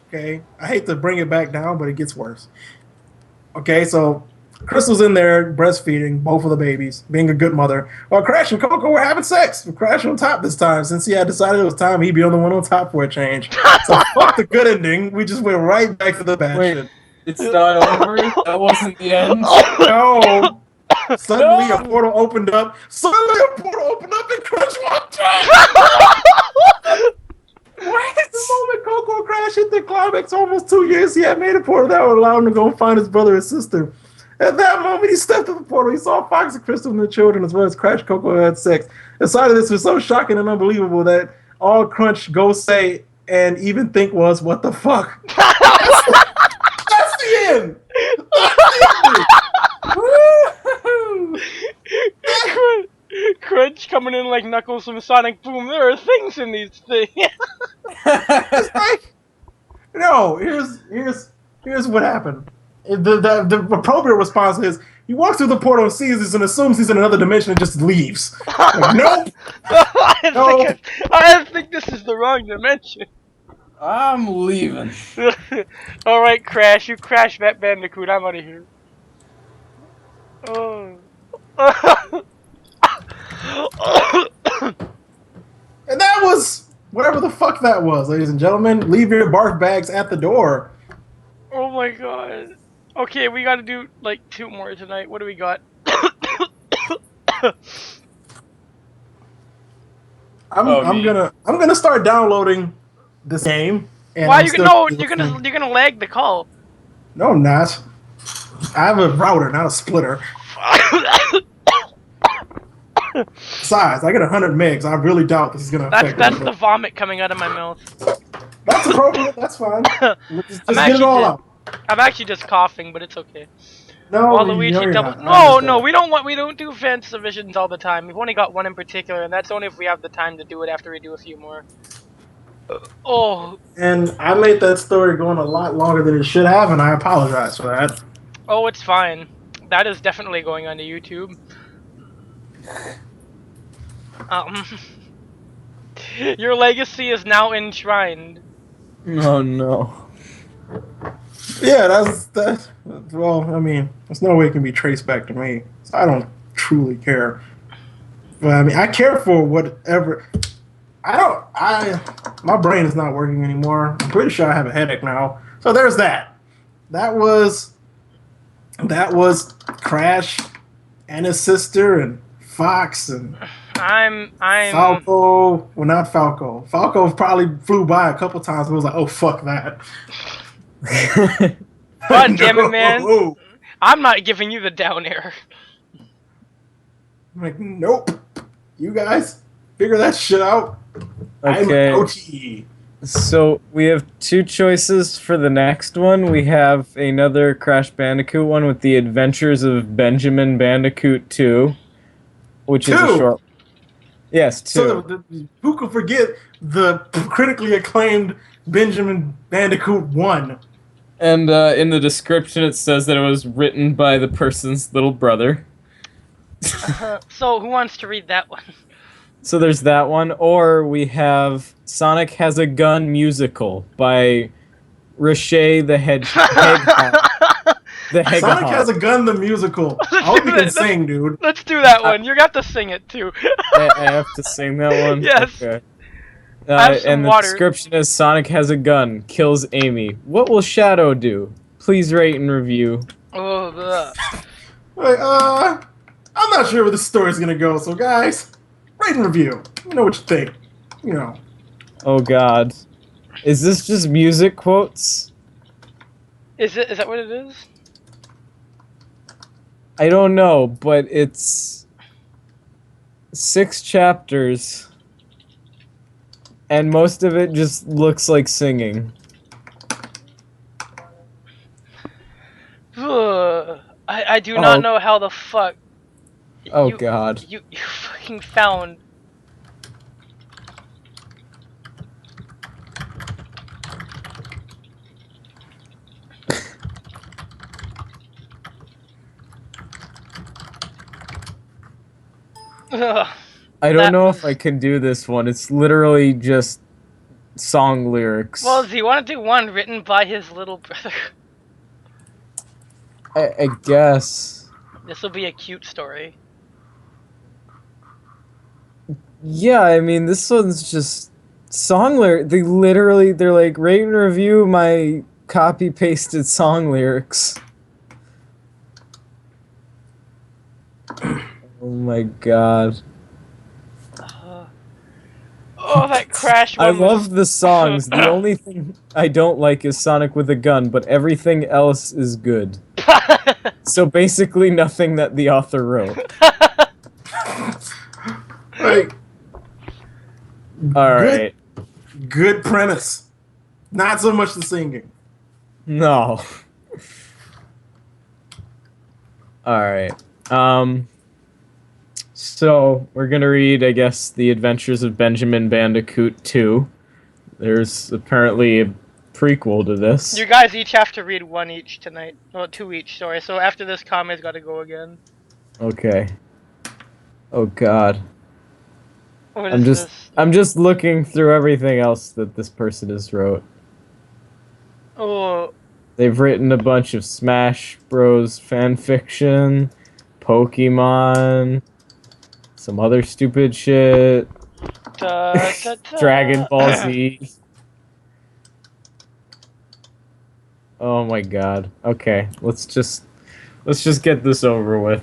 Okay, I hate to bring it back down, but it gets worse. Okay, so Crystal's in there breastfeeding both of the babies, being a good mother, while Crash and Coco were having sex with Crash on top this time, since he had decided it was time he'd be on the one on top for a change. So fuck the good ending. We just went right back to the bad shit. It's not over? That wasn't the end? No. Suddenly a portal opened up. And Crash walked out. What? The moment Coco and Crash hit the climax, almost 2 years, he had made a portal that would allow him to go find his brother and sister. At that moment, he stepped through the portal. He saw Fox and Crystal and the children, as well as Crash, Coco had sex. The sight of this was so shocking and unbelievable that all Crunch, Go Say, and even think was, what the fuck? That's the end! Crunch coming in like Knuckles from Sonic Boom. There are things in these things. It's like, no. Here's what happened. The appropriate response is he walks through the portal and sees this and assumes he's in another dimension and just leaves. Like, nope. I think this is the wrong dimension. I'm leaving. Alright, Crash. You crash that Bandicoot. I'm out of here. Oh. And that was whatever the fuck that was, ladies and gentlemen. Leave your barf bags at the door. Oh my god. Okay, we gotta do like 2 more tonight. What do we got? I'm gonna start downloading this game. And Why you're gonna lag the call? No, I'm not. I have a router, not a splitter. Besides, I get 100 megs. I really doubt this is gonna affect. That's the vomit coming out of my mouth. That's appropriate. That's fine. Just get it all out. I'm actually just coughing, but it's okay. No, Waluigi double. No, we don't do fan submissions all the time. We've only got one in particular, and that's only if we have the time to do it after we do a few more. Oh. And I made that story going a lot longer than it should have, and I apologize for that. Oh, it's fine. That is definitely going onto YouTube. Your legacy is now enshrined. Oh no. Yeah, that's well, I mean, there's no way it can be traced back to me. So I don't truly care. But I mean, I care for whatever. My brain is not working anymore. I'm pretty sure I have a headache now. So there's that. That was Crash and his sister and Fox and I'm Falco. Well, not Falco. Falco probably flew by a couple times and was like, "Oh fuck that." God damn it, man! I'm not giving you the down air. I'm like, nope. You guys figure that shit out. Okay. I'm OT. So we have 2 choices for the next one. We have another Crash Bandicoot one with the Adventures of Benjamin Bandicoot 2, which is a short. Yes, 2. So who could forget the critically acclaimed Benjamin Bandicoot 1? And in the description it says that it was written by the person's little brother. So who wants to read that one? So there's that one, or we have Sonic Has a Gun musical by Riche the Hedgehog. Sonic Has a Gun the musical. I hope you can sing, dude. Let's do that one. You got to sing it too. I have to sing that one? Yes. Okay. And the description is Sonic has a gun, kills Amy. What will Shadow do? Please rate and review. Oh, Wait, I'm not sure where this story's gonna go, so guys, rate and review. Let me know what you think. You know. Oh god. Is this just music quotes? Is that what it is? I don't know, but it's 6 chapters. And most of it just looks like singing. I do not know how the fuck. Oh god. You fucking found. I don't know if I can do this one. It's literally just song lyrics. Well, does he want to do one written by his little brother? I guess. This will be a cute story. Yeah, I mean, this one's just song lyrics. They're like, rate and review my copy-pasted song lyrics. Oh my god. Oh, that Crash one. I love the songs. The only thing I don't like is Sonic with a gun, but everything else is good. So basically nothing that the author wrote. Like, alright. Good premise. Not so much the singing. No. Alright. So, we're gonna read, I guess, The Adventures of Benjamin Bandicoot 2. There's apparently a prequel to this. You guys each have to read one each tonight. Well, two each, sorry. So after this, Kame's gotta go again. Okay. Oh god. What is this? I'm just looking through everything else that this person has wrote. Oh. They've written a bunch of Smash Bros. Fan fiction, Pokemon, some other stupid shit, Dragon Ball Z. Oh my god. Okay, let's just get this over with.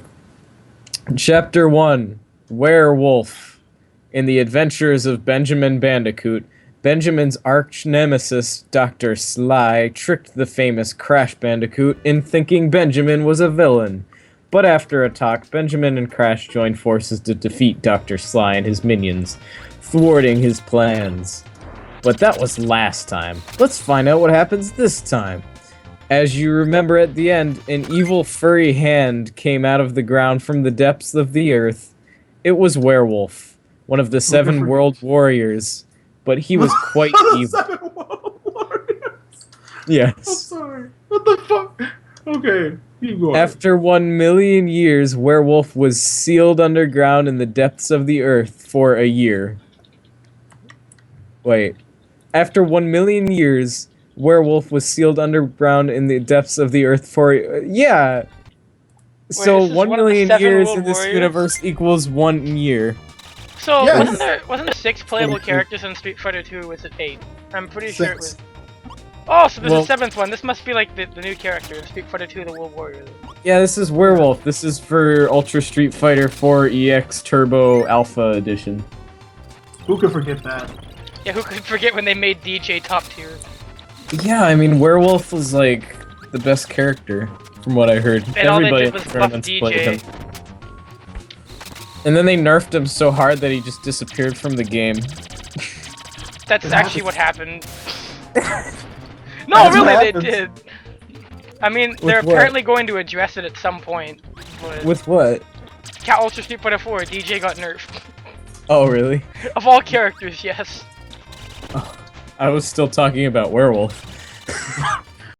Chapter 1, Werewolf. In the adventures of Benjamin Bandicoot, Benjamin's arch-nemesis, Dr. Sly, tricked the famous Crash Bandicoot in thinking Benjamin was a villain. But after a talk, Benjamin and Crash joined forces to defeat Dr. Sly and his minions, thwarting his plans. But that was last time. Let's find out what happens this time. As you remember at the end, an evil furry hand came out of the ground from the depths of the earth. It was Werewolf, one of the 7 world warriors, but he was quite evil. 7 world warriors? Yes. I'm sorry. What the fuck? Okay, keep going. After 1,000,000 years, Werewolf was sealed underground in the depths of the earth for a year. Wait. After 1,000,000 years, Werewolf was sealed underground in the depths of the earth for... yeah! So Wait, 1,000,000 years World in this Warriors? universe equals 1 year. So Yes. wasn't there 6 playable characters in Street Fighter 2? Or was it 8? I'm pretty sure it 6. was. Oh, so there's Well- a 7th one. This must be like the new character in Street Fighter 2: The World Warrior. Yeah, this is Werewolf. This is for Ultra Street Fighter 4 EX Turbo Alpha Edition. Who could forget that? Yeah, who could forget when they made DJ top tier? Yeah, I mean, Werewolf was like the best character, from what I heard. And all they Everybody did in was the buff tournaments played DJ. him. And then they nerfed him so hard that he just disappeared from the game. That's It actually happens. what happened. No, That's really, what they happens. did. I mean, they're what? apparently going to address it at some point. But With what? Ultra Street Fighter 4, DJ got nerfed. Oh, really? Of all characters, yes. I was still talking about Werewolf.